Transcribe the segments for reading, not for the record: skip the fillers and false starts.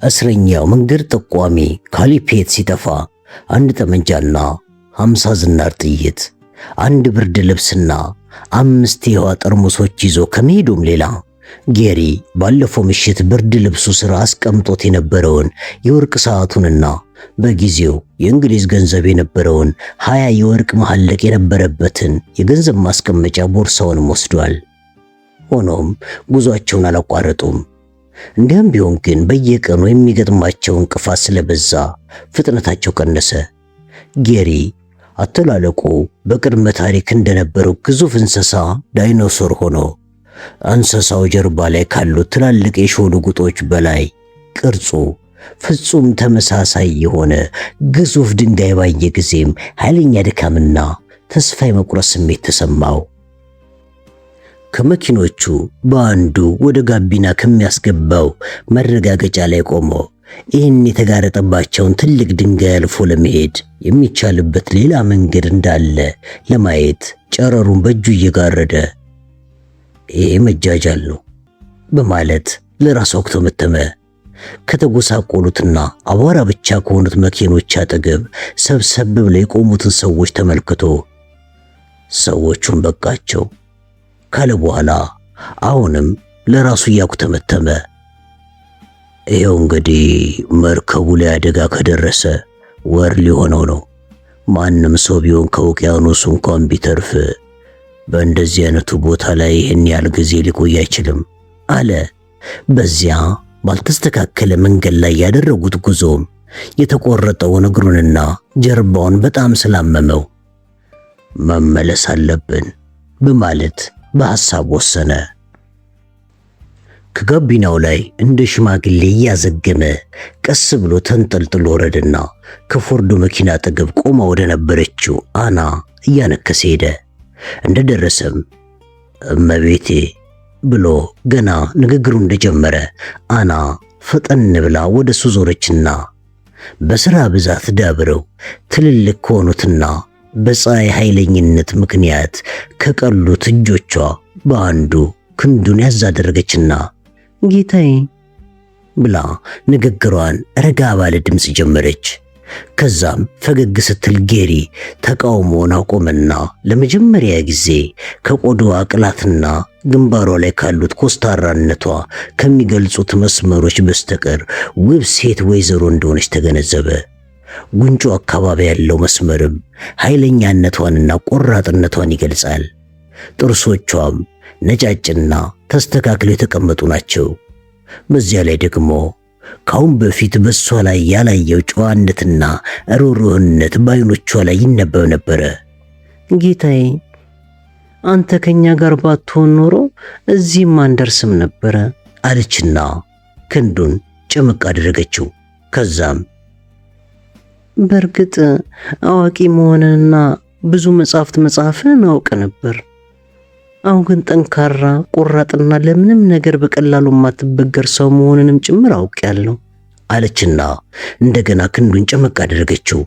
እስረኛው መንገድ ጠቋሚ ካሊፔት ሲጠፋ አንድ ጠመንጃና 50 ዝናር ጥይት፣ አንድ ብርድ ልብስና 5 የውሃ ጠርሙሶች ይዞ ከመሄዱም ሌላ ጌሪ ባለፈው ምሽት ብርድ ልብሱ ስር አስቀምጦት የነበረውን የወርቅ ሰዓቱንና በጊዜው የእንግሊዝ ገንዘብ የነበረውን 20 የወርቅ መሐለቅ የነበረበትን የገንዘብ ማስቀመጫ ቦርሳውንም ወስዷል። ሆኖም ጉዟቸውን አላቋረጡም። እንዲያም ቢሆን ግን በየቀኑ የሚገጥማቸው እንቅፋት ስለበዛ ፍጥነታቸው ቀነሰ። ጌሪ አተላለቁ በቅድመ ታሪክ እንደነበረው ግዙፍ እንስሳ ዳይኖሶር ሆኖ እንስሳው ጀርባ ላይ ካሉት ትላልቅ የሾሉ ጉጦች በላይ ቅርጹ ፍጹም ተመሳሳይ የሆነ ግዙፍ ድንጋይ ባየ ጊዜም ኃይለኛ ድካምና ተስፋ የመቁረጥ ስሜት ተሰማው። ከመኪኖቹ በአንዱ ወደ ጋቢና ከሚያስገባው መረጋገጫ ላይ ቆሞ ይህን የተጋረጠባቸውን ትልቅ ድንጋይ አልፎ ለመሄድ የሚቻልበት ሌላ መንገድ እንዳለ ለማየት ጨረሩን በእጁ እየጋረደ ይሄ መጃጃል ነው በማለት ለራሱ አክተመተመ። ከተጎሳቆሉትና አቧራ ብቻ ከሆኑት መኪኖች አጠገብ ሰብሰብ ብለው የቆሙትን ሰዎች ተመልክቶ ሰዎቹን በቃቸው ካለ በኋላ አሁንም ለራሱ እያኩተመተመ ይሄው እንግዲህ መርከቡ ላይ አደጋ ከደረሰ ወር ሊሆነው ነው። ማንም ሰው ቢሆን ከውቅያኖሱ እንኳን ቢተርፍ በእንደዚህ አይነቱ ቦታ ላይ ይህን ያህል ጊዜ ሊቆይ አይችልም አለ። በዚያ ባልተስተካከለ መንገድ ላይ ያደረጉት ጉዞም የተቆረጠውን እግሩንና ጀርባውን በጣም ስላመመው መመለስ አለብን በማለት በሐሳብ ወሰነ። ከጋቢናው ላይ እንደ ሽማግሌ እያዘገመ ቀስ ብሎ ተንጠልጥሎ ወረደና ከፎርዶ መኪና አጠገብ ቆማ ወደ ነበረችው አና እያነከሰ ሄደ። እንደደረሰም እመቤቴ ብሎ ገና ንግግሩ እንደጀመረ አና ፈጠን ብላ ወደሱ ዞረችና በሥራ ብዛት ዳብረው ትልልቅ ከሆኑትና በፀሐይ ኃይለኝነት ምክንያት ከቀሉት እጆቿ በአንዱ ክንዱን ያዝ አደረገችና ጌታዬ ብላ ንግግሯን ረጋ ባለ ድምፅ ጀመረች። ከዛም ፈገግ ስትል ጌሪ ተቃውሞውን አቆመና ለመጀመሪያ ጊዜ ከቆዳዋ ቅላትና ግንባሯ ላይ ካሉት ኮስታራነቷ ከሚገልጹት መስመሮች በስተቀር ውብ ሴት ወይዘሮ እንደሆነች ተገነዘበ። ጉንጯ አካባቢ ያለው መስመርም ኃይለኛነቷንና ቆራጥነቷን ይገልጻል። ጥርሶቿም ነጫጭና ተስተካክለው የተቀመጡ ናቸው። በዚያ ላይ ደግሞ ካሁን በፊት በሷ ላይ ያላየው ጨዋነትና ሩህሩህነት በዓይኖቿ ላይ ይነበብ ነበረ። ጌታዬ አንተ ከኛ ጋር ባትሆን ኖሮ እዚህም አንደርስም ነበረ አለችና ክንዱን ጭምቅ አደረገችው። ከዛም በእርግጥ አዋቂ መሆንንና ብዙ መጻሕፍት መጻፍን አውቅ ነበር። አሁን ግን ጠንካራ ቆራጥና ለምንም ነገር በቀላሉ የማትበገር ሰው መሆንንም ጭምር አውቄያለሁ አለችና እንደገና ክንዱን ጭምቅ አደረገችው።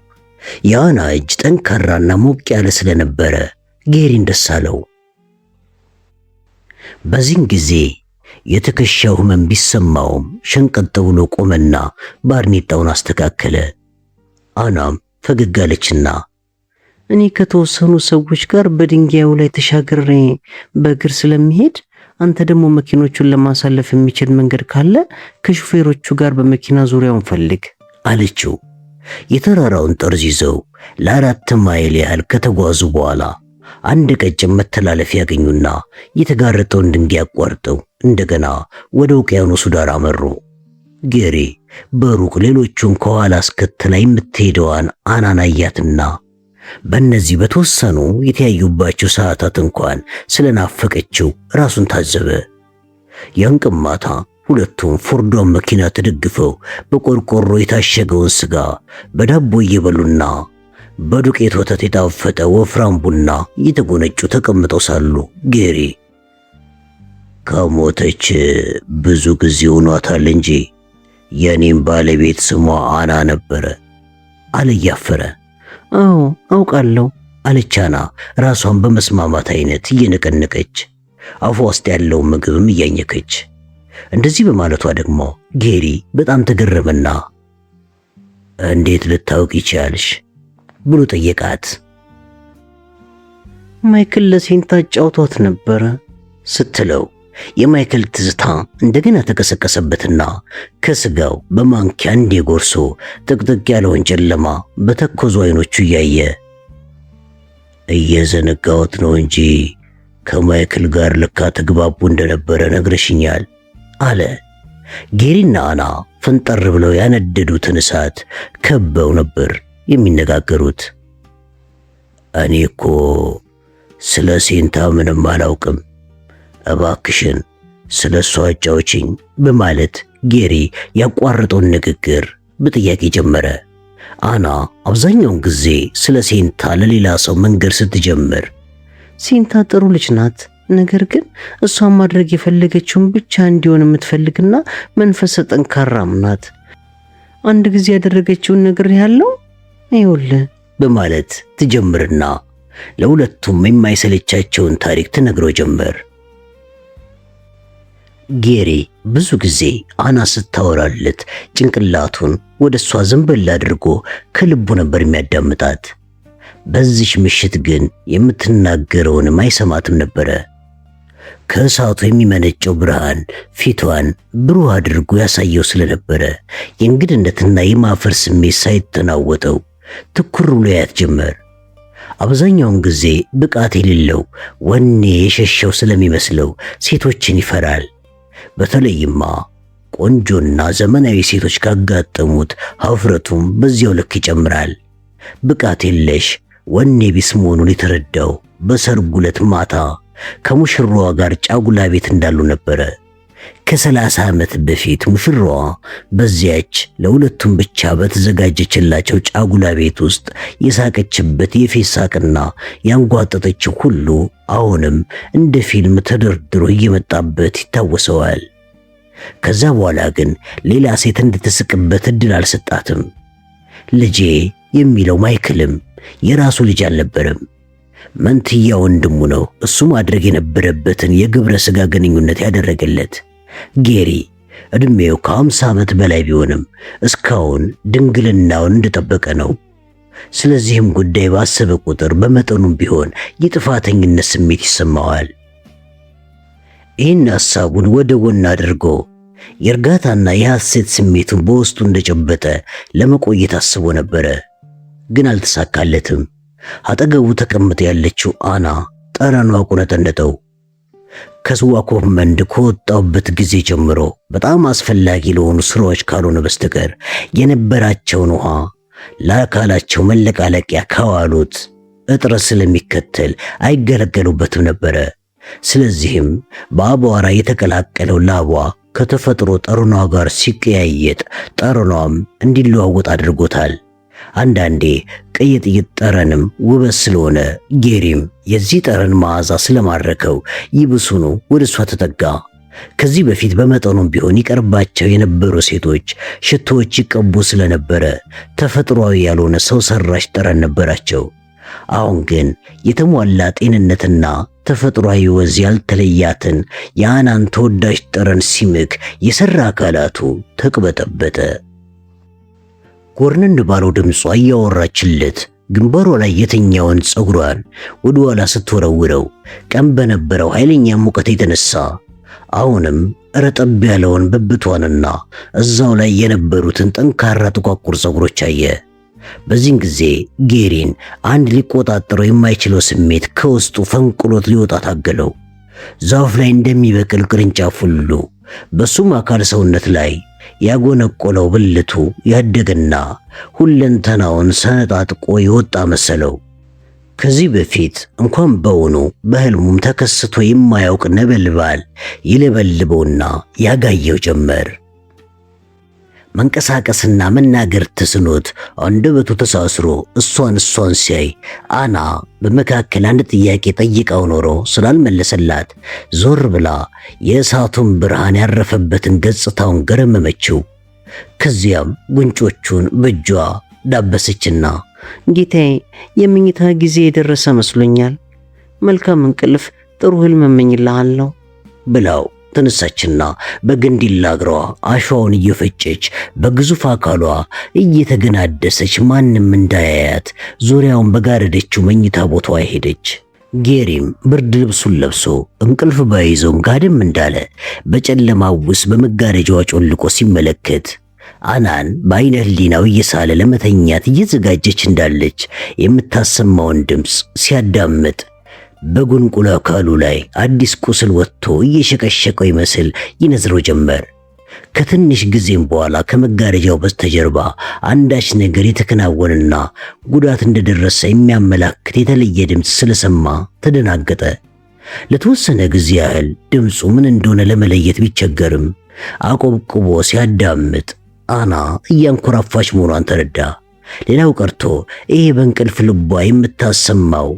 የአና እጅ ጠንካራና ሞቅ ያለ ስለነበረ ጌሪን ደስ አለው። በዚህን ጊዜ የትከሻው ህመም ቢሰማውም ሸንቀጥ ብሎ ቆመና ባርኔጣውን አስተካከለ። አናም ፈገግ አለችና እኔ ከተወሰኑ ሰዎች ጋር በድንጋዩ ላይ ተሻግሬ በእግር ስለሚሄድ አንተ ደግሞ መኪኖቹን ለማሳለፍ የሚችል መንገድ ካለ ከሹፌሮቹ ጋር በመኪና ዙሪያውን ፈልግ አለችው። የተራራውን ጠርዝ ይዘው ለ4 ማይል ያህል ከተጓዙ በኋላ አንድ ቀጭን መተላለፊያ ያገኙና የተጋረጠውን ድንጋይ አቋርጠው እንደገና ወደ ውቅያኖሱ ዳር አመሩ። ጌሪ በሩቅ ሌሎቹን ከኋላ አስከትላ የምትሄደዋን አናን አያትና በእነዚህ በተወሰኑ የተያዩባቸው ሰዓታት እንኳን ስለናፈቀችው ራሱን ታዘበ። ያን ቀን ማታ ሁለቱም ፎርዶን መኪና ተደግፈው በቆርቆሮ የታሸገውን ስጋ በዳቦ እየበሉና በዱቄት ወተት የጣፈጠ ወፍራም ቡና እየተጎነጩ ተቀምጠው ሳሉ ጌሪ ከሞተች ብዙ ጊዜ ሆኗታል እንጂ የኔም ባለቤት ስሟ አና ነበረ አለ እያፈረ። አዎ አውቃለሁ አለች አና ራሷን በመስማማት አይነት እየነቀነቀች አፏ ውስጥ ያለውን ምግብም እያኘከች። እንደዚህ በማለቷ ደግሞ ጌሪ በጣም ተገረመና እንዴት ልታውቅ ይቻልሽ ብሎ ጠየቃት። ማይክል ለሴንታ አጫውቷት ነበረ ስትለው የማይክል ትዝታ እንደገና ተቀሰቀሰበትና ከስጋው በማንኪያ እንደ ጎርሶ ጥቅጥቅ ያለውን ጨለማ በተኮዙ አይኖቹ እያየ እየዘነጋሁት ነው እንጂ ከማይክል ጋር ልካ ተግባቡ እንደነበረ ነግረሽኛል አለ። ጌሪና አና ፈንጠር ብለው ያነደዱትን እሳት ከበው ነበር የሚነጋገሩት። እኔ እኮ ስለ ሴንታ ምንም አላውቅም፣ እባክሽን ስለ እሷ አጫውችኝ በማለት ጌሪ ያቋረጠውን ንግግር በጥያቄ ጀመረ። አና አብዛኛውን ጊዜ ስለ ሴንታ ለሌላ ሰው መንገር ስትጀምር ሴንታ ጥሩ ልጅ ናት፣ ነገር ግን እሷን ማድረግ የፈለገችውን ብቻ እንዲሆን የምትፈልግና መንፈሰ ጠንካራም ናት። አንድ ጊዜ ያደረገችውን ነገር ያለው ይኸውልህ በማለት ትጀምርና ለሁለቱም የማይሰለቻቸውን ታሪክ ትነግረው ጀመር። ጌሪ ብዙ ጊዜ አና ስታወራለት ጭንቅላቱን ወደ እሷ ዘንበል አድርጎ ከልቡ ነበር የሚያዳምጣት። በዚች ምሽት ግን የምትናገረውንም አይሰማትም ነበረ። ከእሳቱ የሚመነጨው ብርሃን ፊቷን ብሩህ አድርጎ ያሳየው ስለነበረ የእንግድነትና የማፈር ስሜት ሳይተናወጠው ትኩር ብሎ ያያት ጀመር። አብዛኛውን ጊዜ ብቃት የሌለው ወኔ የሸሸው ስለሚመስለው ሴቶችን ይፈራል። በተለይማ ቆንጆና ዘመናዊ ሴቶች ካጋጠሙት ሀፍረቱም በዚያው ልክ ይጨምራል። ብቃት የለሽ ወኔ ቢስ መሆኑን የተረዳው በሰርጉ ዕለት ማታ ከሙሽራዋ ጋር ጫጉላ ቤት እንዳሉ ነበረ። ከ30 ዓመት በፊት ሙሽራዋ በዚያች ለሁለቱም ብቻ በተዘጋጀችላቸው ጫጉላ ቤት ውስጥ የሳቀችበት የፌስ ሳቅና ያንጓጠጠችው ሁሉ አሁንም እንደ ፊልም ተደርድሮ እየመጣበት ይታወሰዋል። ከዛ በኋላ ግን ሌላ ሴት እንድትስቅበት እድል አልሰጣትም። ልጄ የሚለው ማይክልም የራሱ ልጅ አልነበረም፣ መንትያ ወንድሙ ነው እሱ ማድረግ የነበረበትን የግብረ ሥጋ ግንኙነት ያደረገለት። ጌሪ ዕድሜው ከ50 ዓመት በላይ ቢሆንም እስካሁን ድንግልናውን እንደጠበቀ ነው። ስለዚህም ጉዳይ ባሰበ ቁጥር በመጠኑም ቢሆን የጥፋተኝነት ስሜት ይሰማዋል። ይህን ሐሳቡን ወደ ጎን አድርጎ የእርጋታና የሐሴት ስሜቱን በውስጡ እንደጨበጠ ለመቆየት አስቦ ነበረ፣ ግን አልተሳካለትም። አጠገቡ ተቀምጣ ያለችው አና ጠረኗ ቆነጠነጠው። ከስዋኮፍ መንድ ከወጣበት ጊዜ ጀምሮ በጣም አስፈላጊ ለሆኑ ስራዎች ካልሆነ በስተቀር የነበራቸውን ውሃ ለአካላቸው መለቃለቂያ ካዋሉት እጥረት ስለሚከተል አይገለገሉበትም ነበረ። ስለዚህም በአቧራ የተቀላቀለው ላቧ ከተፈጥሮ ጠረኗ ጋር ሲቀያየጥ ጠረኗም እንዲለዋወጥ አድርጎታል። አንዳንዴ ቀይ ጥይት ጠረንም ውበት ስለሆነ ጌሪም የዚህ ጠረን መዓዛ ስለማረከው ይብሱኑ ወደ እሷ ተጠጋ። ከዚህ በፊት በመጠኑም ቢሆን ይቀርባቸው የነበሩ ሴቶች ሽቶዎች ይቀቡ ስለነበረ ተፈጥሯዊ ያልሆነ ሰው ሰራሽ ጠረን ነበራቸው። አሁን ግን የተሟላ ጤንነትና ተፈጥሯዊ ወዝ ያልተለያትን የአናን ተወዳጅ ጠረን ሲምክ የሰራ አካላቱ ተቅበጠበጠ። ጎርነን ባለው ድምጿ እያወራችለት ግንባሯ ላይ የተኛውን ፀጉሯን ወደ ኋላ ስትወረውረው ቀን በነበረው ኃይለኛ ሙቀት የተነሳ አሁንም ረጠብ ያለውን ብብቷንና እዛው ላይ የነበሩትን ጠንካራ ጥቋቁር ፀጉሮች አየ። በዚህን ጊዜ ጌሪን አንድ ሊቆጣጠረው የማይችለው ስሜት ከውስጡ ፈንቅሎት ሊወጣ ታገለው። ዛፍ ላይ እንደሚበቅል ቅርንጫፍ ሁሉ በሱም አካል ሰውነት ላይ ያጎነቆለው ብልቱ ያደገና ሁለንተናውን ሰነጣጥቆ የወጣ መሰለው። ከዚህ በፊት እንኳን በውኑ በህልሙም ተከስቶ የማያውቅ ነበልባል ይለበልበውና ያጋየው ጀመር። መንቀሳቀስና መናገር ተስኖት አንደበቱ ተሳስሮ እሷን ሲያይ አና በመካከል አንድ ጥያቄ ጠይቀው ኖሮ ስላልመለሰላት ዞር ብላ የእሳቱን ብርሃን ያረፈበትን ገጽታውን ገረመመችው። ከዚያም ጉንጮቹን በእጇ ዳበሰችና ጌታዬ፣ የመኝታ ጊዜ የደረሰ መስሎኛል። መልካም እንቅልፍ፣ ጥሩ ህልም እመኝልሃለሁ ብላው ተነሳችና በግንዲላ እግሯ አሸዋውን እየፈጨች በግዙፍ አካሏ እየተገናደሰች ማንም እንዳያያት ዙሪያውን በጋረደችው መኝታ ቦታዋ ሄደች። ጌሪም ብርድ ልብሱን ለብሶ እንቅልፍ ባይዘውም ጋደም እንዳለ በጨለማው ውስጥ በመጋረጃዋ ጮልቆ ሲመለከት አናን በዓይነ ህሊናው እየሳለ ለመተኛት እየዘጋጀች እንዳለች የምታሰማውን ድምፅ ሲያዳምጥ በጉንቁል አካሉ ላይ አዲስ ቁስል ወጥቶ እየሸቀሸቀው ይመስል ይነዝረው ጀመር። ከትንሽ ጊዜም በኋላ ከመጋረጃው በስተጀርባ አንዳች ነገር የተከናወነና ጉዳት እንደደረሰ የሚያመላክት የተለየ ድምፅ ስለሰማ ተደናገጠ። ለተወሰነ ጊዜ ያህል ድምፁ ምን እንደሆነ ለመለየት ቢቸገርም አቆብቁቦ ሲያዳምጥ አና እያንኮራፋች መሆኗን ተረዳ። ሌላው ቀርቶ ይሄ በእንቅልፍ ልቧ የምታሰማው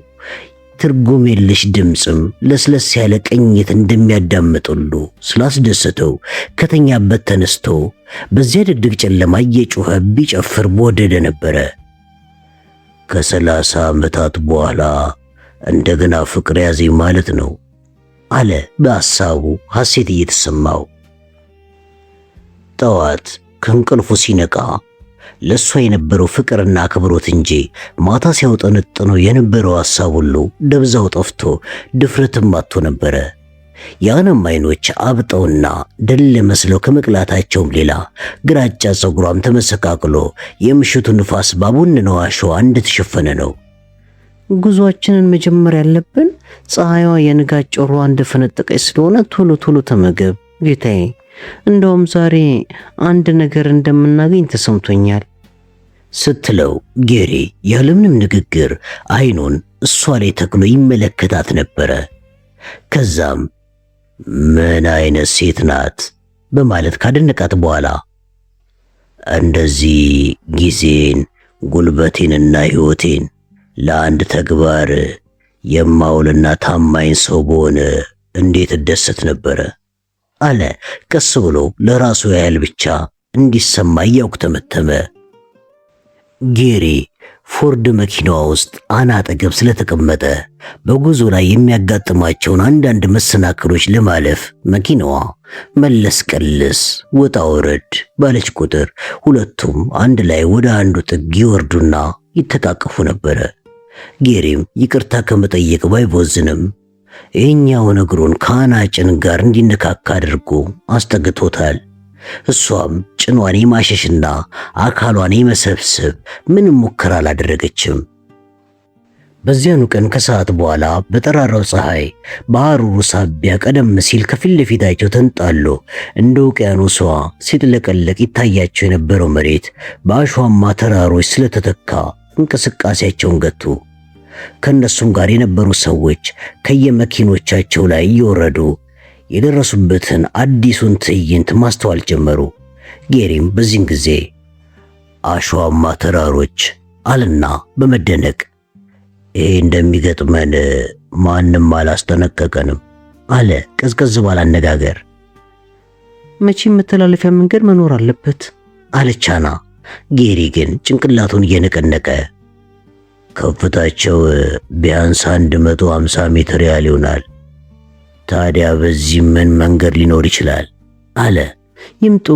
ትርጉም የለሽ ድምፅም ለስለስ ያለ ቅኝት እንደሚያዳምጥ ሁሉ ስላስደሰተው ከተኛበት ተነስቶ በዚያ ድቅድቅ ጨለማ እየጮኸ ቢጨፍር በወደደ ነበረ። ከ30 ዓመታት በኋላ እንደገና ፍቅር ያዘኝ ማለት ነው አለ በሐሳቡ ሐሴት እየተሰማው። ጠዋት ከእንቅልፉ ሲነቃ ለሷ የነበረው ፍቅርና አክብሮት እንጂ ማታ ሲያውጠነጥነው የነበረው ሐሳብ ሁሉ ደብዛው ጠፍቶ ድፍረትም አጥቶ ነበረ። የአናም ዓይኖች አብጠውና ደል መስለው ከመቅላታቸውም ሌላ ግራጫ ፀጉሯም ተመሰቃቅሎ የምሽቱ ንፋስ ባቦነነው አሸዋ እንደተሸፈነ ነው። ጉዟችንን መጀመር ያለብን ፀሐይዋ የንጋት ጮሯ እንደፈነጠቀች ስለሆነ ቶሎ ቶሎ ተመገብ ጌታዬ። እንደውም ዛሬ አንድ ነገር እንደምናገኝ ተሰምቶኛል ስትለው ጌሪ ያለምንም ንግግር ዓይኑን እሷ ላይ ተክሎ ይመለከታት ነበረ። ከዛም ምን አይነት ሴት ናት በማለት ካደነቃት በኋላ እንደዚህ ጊዜን ጉልበቴንና ሕይወቴን ለአንድ ተግባር የማውልና ታማኝ ሰው በሆነ እንዴት እደሰት ነበረ አለ ቀስ ብሎ ለራሱ ያህል ብቻ እንዲሰማ እያኩተመተመ። ጌሪ ፎርድ መኪናዋ ውስጥ አና አጠገብ ስለተቀመጠ በጉዞ ላይ የሚያጋጥማቸውን አንዳንድ መሰናክሎች ለማለፍ መኪናዋ መለስ ቀልስ ወጣ ወረድ ባለች ቁጥር ሁለቱም አንድ ላይ ወደ አንዱ ጥግ ይወርዱና ይተቃቀፉ ነበረ። ጌሪም ይቅርታ ከመጠየቅ ባይቦዝንም ይህኛውን እግሩን ከአና ጭን ጋር እንዲነካካ አድርጎ አስጠግቶታል። እሷም ጭኗን የማሸሽና አካሏን የመሰብሰብ ምንም ሙከራ አላደረገችም። በዚያኑ ቀን ከሰዓት በኋላ በጠራራው ፀሐይ በሐሩሩ ሳቢያ ቀደም ሲል ከፊት ለፊታቸው ተንጣሎ እንደ ውቅያኖሷ ሲጥለቀለቅ ይታያቸው የነበረው መሬት በአሸዋማ ተራሮች ስለተተካ እንቅስቃሴያቸውን ገቱ። ከነሱም ጋር የነበሩ ሰዎች ከየመኪኖቻቸው ላይ እየወረዱ የደረሱበትን አዲሱን ትዕይንት ማስተዋል ጀመሩ። ጌሪም በዚህን ጊዜ አሸዋማ ተራሮች አልና በመደነቅ ይሄ እንደሚገጥመን ማንም አላስጠነቀቀንም አለ ቀዝቀዝ ባለ አነጋገር። መቼም መተላለፊያ መንገድ መኖር አለበት አለች አና። ጌሪ ግን ጭንቅላቱን እየነቀነቀ ከፍታቸው ቢያንስ 150 ሜትር ያህል ይሆናል። ታዲያ በዚህ ምን መንገድ ሊኖር ይችላል አለ። ይምጡ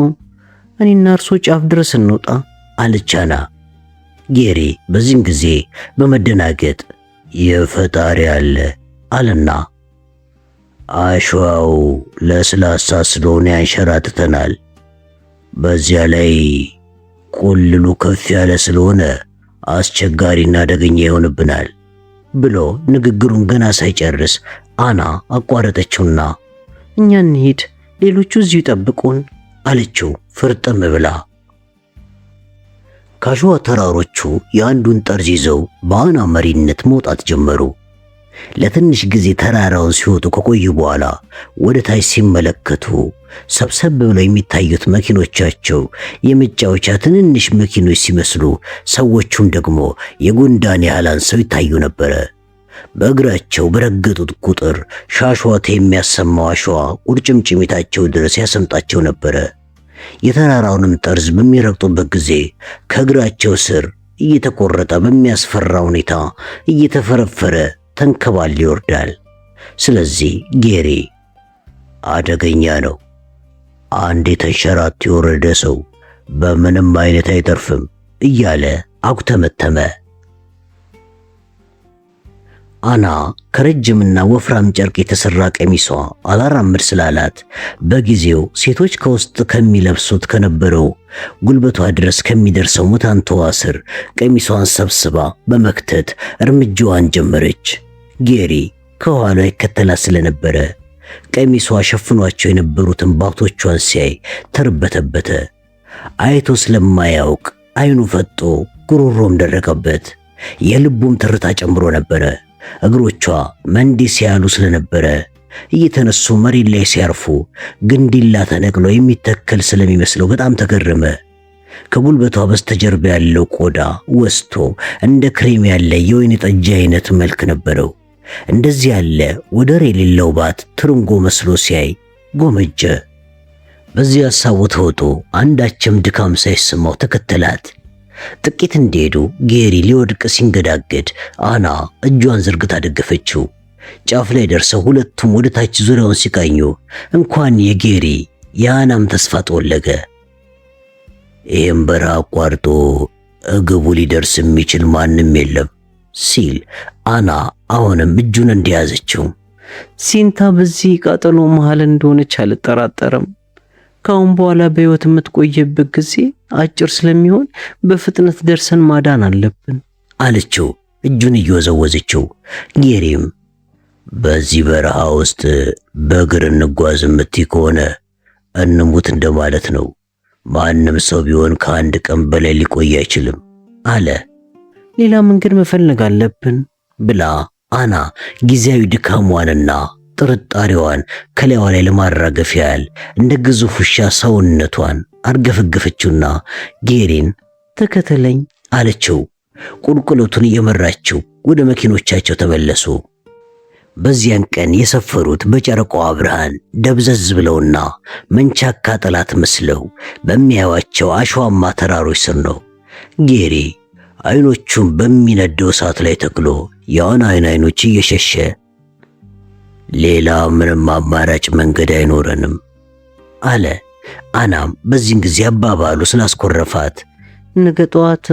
እኔና እርሶ ጫፍ ድረስ እንውጣ አለች አና። ጌሪ በዚህም ጊዜ በመደናገጥ የፈጣሪ አለ አለና አሸዋው ለስላሳ ስለሆነ ያንሸራትተናል፣ በዚያ ላይ ቁልሉ ከፍ ያለ ስለሆነ አስቸጋሪና አደገኛ ይሆንብናል ብሎ ንግግሩን ገና ሳይጨርስ አና አቋረጠችውና እኛ እንሂድ፣ ሌሎቹ እዚሁ ይጠብቁን አለችው ፍርጥም ብላ። ካሸዋ ተራሮቹ የአንዱን ጠርዝ ይዘው በአና መሪነት መውጣት ጀመሩ። ለትንሽ ጊዜ ተራራውን ሲወጡ ከቆዩ በኋላ ወደ ታች ሲመለከቱ ሰብሰብ ብለው የሚታዩት መኪኖቻቸው የመጫወቻ ትንንሽ መኪኖች ሲመስሉ፣ ሰዎቹም ደግሞ የጉንዳን ያህል አንሰው ይታዩ ነበረ። በእግራቸው በረገጡት ቁጥር ሻሽዋት የሚያሰማው አሸዋ ቁርጭምጭሚታቸው ድረስ ያሰምጣቸው ነበረ። የተራራውንም ጠርዝ በሚረግጡበት ጊዜ ከእግራቸው ስር እየተቆረጠ በሚያስፈራ ሁኔታ እየተፈረፈረ ተንከባል ይወርዳል። ስለዚህ ጌሪ አደገኛ ነው። አንድ የተንሸራቶ የወረደ ሰው በምንም አይነት አይተርፍም እያለ አጉተመተመ። አና ከረጅምና ወፍራም ጨርቅ የተሰራ ቀሚሷ አላራምድ ስላላት በጊዜው ሴቶች ከውስጥ ከሚለብሱት ከነበረው ጉልበቷ ድረስ ከሚደርሰው ሙታንተዋ ስር ቀሚሷን ሰብስባ በመክተት እርምጃዋን ጀመረች። ጌሪ ከኋላ ይከተላት ስለነበረ ቀሚሷ ሸፍኗቸው የነበሩትን ባቶቿን ሲያይ ተርበተበተ። አይቶ ስለማያውቅ አይኑ ፈጦ ጉሮሮም ደረቀበት። የልቡም ትርታ ጨምሮ ነበረ። እግሮቿ መንዲ ሲያሉ ስለነበረ እየተነሱ መሬት ላይ ሲያርፉ ግንዲላ ተነቅሎ የሚተከል ስለሚመስለው በጣም ተገረመ። ከጉልበቷ በስተጀርባ ያለው ቆዳ ወስቶ እንደ ክሬም ያለ የወይን ጠጅ አይነት መልክ ነበረው። እንደዚህ ያለ ወደር የሌለው ባት ትርንጎ መስሎ ሲያይ ጎመጀ። በዚህ ሐሳቡ ተውጦ አንዳችም ድካም ሳይሰማው ተከተላት። ጥቂት እንደሄዱ ጌሪ ሊወድቅ ሲንገዳገድ አና እጇን ዘርግታ ደገፈችው። ጫፍ ላይ ደርሰው ሁለቱም ወደ ታች ዙሪያውን ሲቃኙ እንኳን የጌሪ የአናም ተስፋ ተወለገ። ይህም በረሃ አቋርጦ እግቡ ሊደርስ የሚችል ማንም የለም ሲል አና አሁንም እጁን እንደያዘችው፣ ሲንታ በዚህ ቃጠሎ መሃል እንደሆነች አልጠራጠርም። ካሁን በኋላ በሕይወት የምትቆየበት ጊዜ አጭር ስለሚሆን በፍጥነት ደርሰን ማዳን አለብን አለችው እጁን እየወዘወዘችው። ጌሪም በዚህ በረሃ ውስጥ በእግር እንጓዝ የምትይ ከሆነ እንሙት እንደማለት ነው። ማንም ሰው ቢሆን ከአንድ ቀን በላይ ሊቆይ አይችልም አለ። ሌላ መንገድ መፈለግ አለብን ብላ አና ጊዜያዊ ድካሟንና ጥርጣሬዋን ከላይዋ ላይ ለማራገፍ ያህል እንደ ግዙፍ ውሻ ሰውነቷን አርገፈገፈችውና ጌሪን ተከተለኝ አለችው። ቁልቁለቱን እየመራችው ወደ መኪኖቻቸው ተመለሱ። በዚያን ቀን የሰፈሩት በጨረቃዋ ብርሃን ደብዘዝ ብለውና መንቻካ ጠላት መስለው በሚያዩዋቸው አሸዋማ ተራሮች ስር ነው። ጌሪ አይኖቹን በሚነደው እሳት ላይ ተክሎ የአናን አይኖች እየሸሸ ሌላ ምንም አማራጭ መንገድ አይኖረንም አለ። አናም በዚህን ጊዜ አባባሉ ስላስኮረፋት ነገ ጠዋት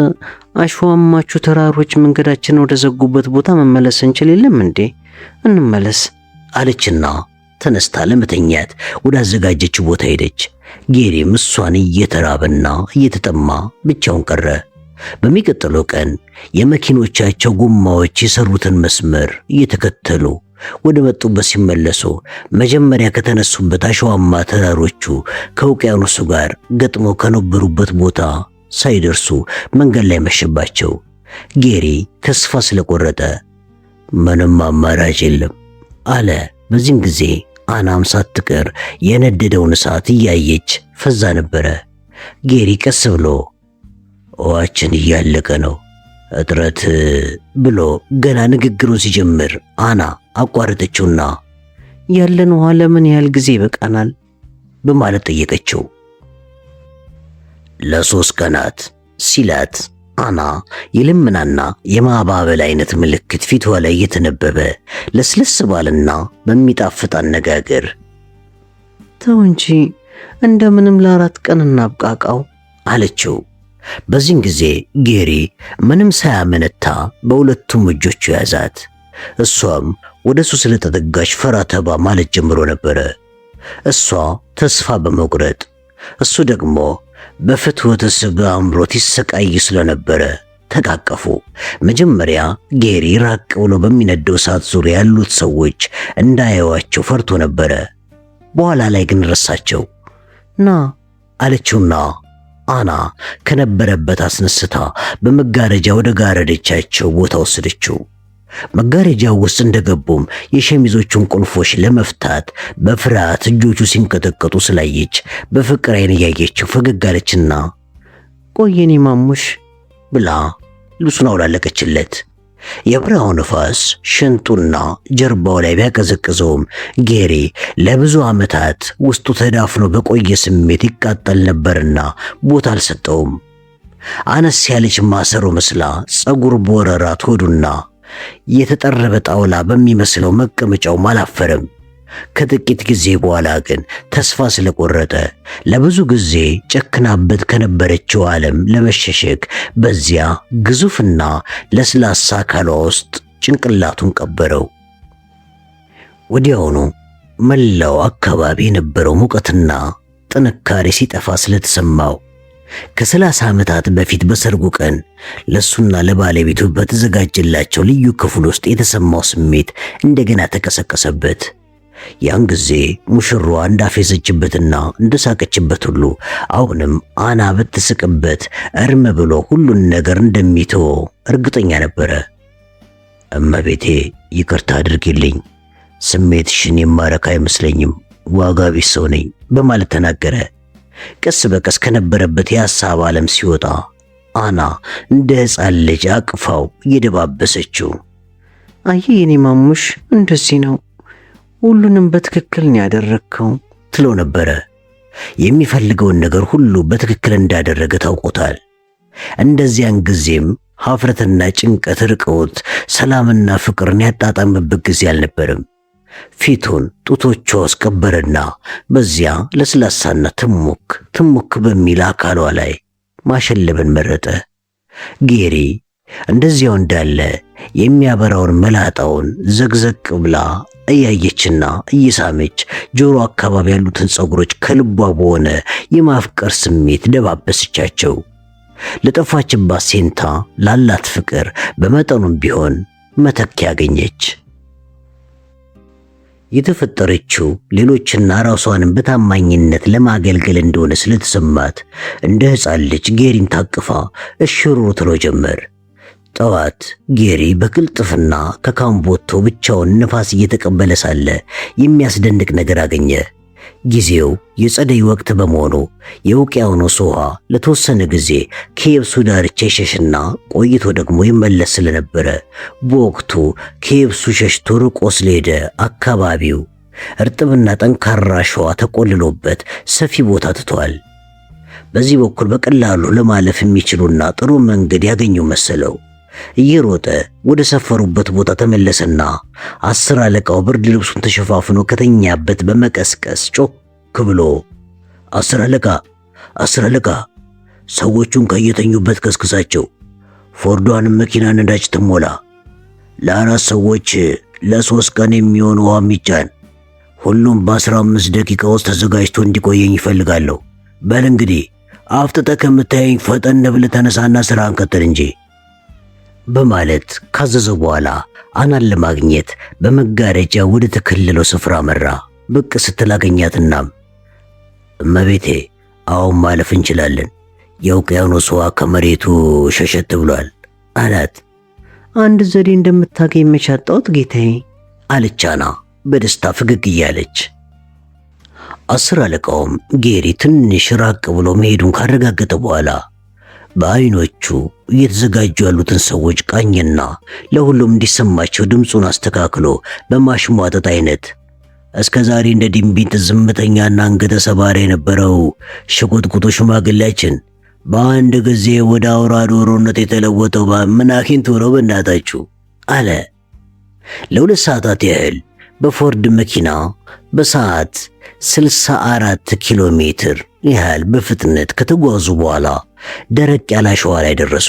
አሸዋማቹ ተራሮች መንገዳችን ወደ ዘጉበት ቦታ መመለስ እንችል የለም እንዴ? እንመለስ አለችና ተነስታ ለመተኛት ወደ አዘጋጀችው ቦታ ሄደች። ጌሪም እሷን እየተራበና እየተጠማ ብቻውን ቀረ። በሚቀጥለው ቀን የመኪኖቻቸው ጎማዎች የሰሩትን መስመር እየተከተሉ ወደ መጡበት ሲመለሱ መጀመሪያ ከተነሱበት አሸዋማ ተራሮቹ ከውቅያኖሱ ጋር ገጥመው ከነበሩበት ቦታ ሳይደርሱ መንገድ ላይ መሸባቸው። ጌሪ ተስፋ ስለቆረጠ ምንም አማራጭ የለም አለ። በዚህም ጊዜ አናም ሳትቀር የነደደውን እሳት እያየች ፈዛ ነበረ። ጌሪ ቀስ ብሎ ውሃችን እያለቀ ነው እጥረት ብሎ ገና ንግግሩን ሲጀምር አና አቋረጠችውና ያለን ውሃ ለምን ያህል ጊዜ ይበቃናል በማለት ጠየቀችው። ለ3 ቀናት ሲላት አና የልመናና የማባበል አይነት ምልክት ፊቷ ላይ የተነበበ ለስለስ ባልና በሚጣፍጥ አነጋገር ተው እንጂ እንደምንም ለ4 ቀን እናብቃቃው አለችው። በዚህን ጊዜ ጌሪ ምንም ሳያመነታ በሁለቱም እጆቹ ያዛት። እሷም ወደሱ ስለተጠጋች ፈራ ተባ ማለት ጀምሮ ነበረ። እሷ ተስፋ በመቁረጥ እሱ ደግሞ በፍትወተ ሥጋ አምሮት ይሰቃይ ስለነበረ ተቃቀፉ። መጀመሪያ ጌሪ ራቅ ብሎ በሚነደው እሳት ዙሪያ ያሉት ሰዎች እንዳያዩዋቸው ፈርቶ ነበረ። በኋላ ላይ ግን ረሳቸው። ና አለችውና አና ከነበረበት አስነስታ በመጋረጃ ወደ ጋረደቻቸው ቦታ ወሰደችው። መጋረጃው ውስጥ እንደገቡም የሸሚዞቹን ቁልፎች ለመፍታት በፍርሃት እጆቹ ሲንቀጠቀጡ ስላየች በፍቅር አይን እያየችው ፈገግ አለችና ቆየኔ ማሙሽ ብላ ልብሱን አውላለቀችለት። የበረሃው ነፋስ ሽንጡና ጀርባው ላይ ቢያቀዘቅዘውም ጌሪ ለብዙ ዓመታት ውስጡ ተዳፍኖ በቆየ ስሜት ይቃጠል ነበርና ቦታ አልሰጠውም። አነስ ያለች ማሰሮ መስላ ጸጉር በወረራት ሆዱና የተጠረበ ጣውላ በሚመስለው መቀመጫው አላፈረም። ከጥቂት ጊዜ በኋላ ግን ተስፋ ስለቆረጠ ለብዙ ጊዜ ጨክናበት ከነበረችው ዓለም ለመሸሸግ በዚያ ግዙፍና ለስላሳ አካሏ ውስጥ ጭንቅላቱን ቀበረው። ወዲያውኑ መላው አካባቢ የነበረው ሙቀትና ጥንካሬ ሲጠፋ ስለተሰማው ከ30 ዓመታት በፊት በሰርጉ ቀን ለሱና ለባለቤቱ በተዘጋጀላቸው ልዩ ክፍል ውስጥ የተሰማው ስሜት እንደገና ተቀሰቀሰበት። ያን ጊዜ ሙሽራዋ እንዳፌዘችበትና እንደሳቀችበት ሁሉ አሁንም አና ብትስቅበት እርም ብሎ ሁሉን ነገር እንደሚተወው እርግጠኛ ነበረ። እመቤቴ ይቅርታ አድርጊልኝ፣ ስሜትሽን የማረካ አይመስለኝም፣ ዋጋ ቢስ ሰው ነኝ በማለት ተናገረ። ቀስ በቀስ ከነበረበት የሐሳብ ዓለም ሲወጣ አና እንደ ሕፃን ልጅ አቅፋው እየደባበሰችው፣ አየ የኔ ማሙሽ እንደዚህ ነው፣ ሁሉንም በትክክል ነው ያደረግከው ትለው ነበረ። የሚፈልገውን ነገር ሁሉ በትክክል እንዳደረገ ታውቆታል። እንደዚያን ጊዜም ሀፍረትና ጭንቀት ርቀውት ሰላምና ፍቅርን ያጣጣምበት ጊዜ አልነበረም። ፊቱን ጡቶቿ ውስጥ ቀበረና በዚያ ለስላሳና ትሙክ በሚል አካሏ ላይ ማሸለብን መረጠ። ጌሪ እንደዚያው እንዳለ የሚያበራውን መላጣውን ዘግዘቅ ብላ እያየችና እየሳመች ጆሮ አካባቢ ያሉትን ፀጉሮች ከልቧ በሆነ የማፍቀር ስሜት ደባበሰቻቸው። ለጠፋችባት ሴንታ ላላት ፍቅር በመጠኑም ቢሆን መተኪያ አገኘች። የተፈጠረችው ሌሎችና ራሷንም በታማኝነት ለማገልገል እንደሆነ ስለተሰማት እንደ ሕፃን ልጅ ጌሪን ታቅፋ እሽሩ ትለው ጀመር። ጠዋት ጌሪ በቅልጥፍና ከካምፕ ወጥቶ ብቻውን ነፋስ እየተቀበለ ሳለ የሚያስደንቅ ነገር አገኘ። ጊዜው የጸደይ ወቅት በመሆኑ የውቅያኖስ ውሃ ለተወሰነ ጊዜ ከየብሱ ዳርቻ ይሸሽና ቆይቶ ደግሞ ይመለስ ስለነበረ በወቅቱ ከየብሱ ሸሽቶ ርቆ ስለሄደ አካባቢው እርጥብና ጠንካራ አሸዋ ተቆልሎበት ሰፊ ቦታ ትቷል። በዚህ በኩል በቀላሉ ለማለፍ የሚችሉና ጥሩ መንገድ ያገኙ መሰለው። እየሮጠ ወደ ሰፈሩበት ቦታ ተመለሰና 10 አለቃው ብርድ ልብሱን ተሸፋፍኖ ከተኛበት በመቀስቀስ ጮክ ብሎ 10 አለቃ ሰዎቹን ከየተኙበት ቀስቅሳቸው፣ ፎርዷንም መኪና ነዳጅ ትሞላ፣ ለ4 ሰዎች ለ3 ቀን የሚሆን ውሃ የሚጫን፣ ሁሉም በ15 ደቂቃ ውስጥ ተዘጋጅቶ እንዲቆየኝ ይፈልጋለሁ። በል እንግዲህ አፍጥጠህ ከምታየኝ ፈጠን ብለህ ተነሳና ስራህን ቀጥል እንጂ በማለት ካዘዘው በኋላ አናን ለማግኘት በመጋረጃ ወደ ተከለለው ስፍራ መራ። ብቅ ስትል አገኛትና እመቤቴ አሁን ማለፍ እንችላለን፣ የውቅያኖስ ውሃ ከመሬቱ ሸሸት ብሏል አላት። አንድ ዘዴ እንደምታገኝ መቻጣውት ጌታዬ አለች አና በደስታ ፈገግ እያለች። 10 አለቃውም ጌሪ ትንሽ ራቅ ብሎ መሄዱን ካረጋገጠ በኋላ በአይኖቹ እየተዘጋጁ ያሉትን ሰዎች ቃኝና ለሁሉም እንዲሰማቸው ድምፁን አስተካክሎ በማሽሟጠጥ አይነት እስከ ዛሬ እንደ ድንቢት ዝምተኛና አንገተ ሰባሪ የነበረው ሽቁጥቁጡ ሽማግሌያችን በአንድ ጊዜ ወደ አውራ ዶሮነት የተለወጠው ምን አግኝቶ ነው በእናታችሁ አለ። ለ2 ሰዓታት ያህል በፎርድ መኪና በሰዓት 64 ኪሎ ሜትር ያህል በፍጥነት ከተጓዙ በኋላ ደረቅ ያለ አሸዋ ላይ ደረሱ።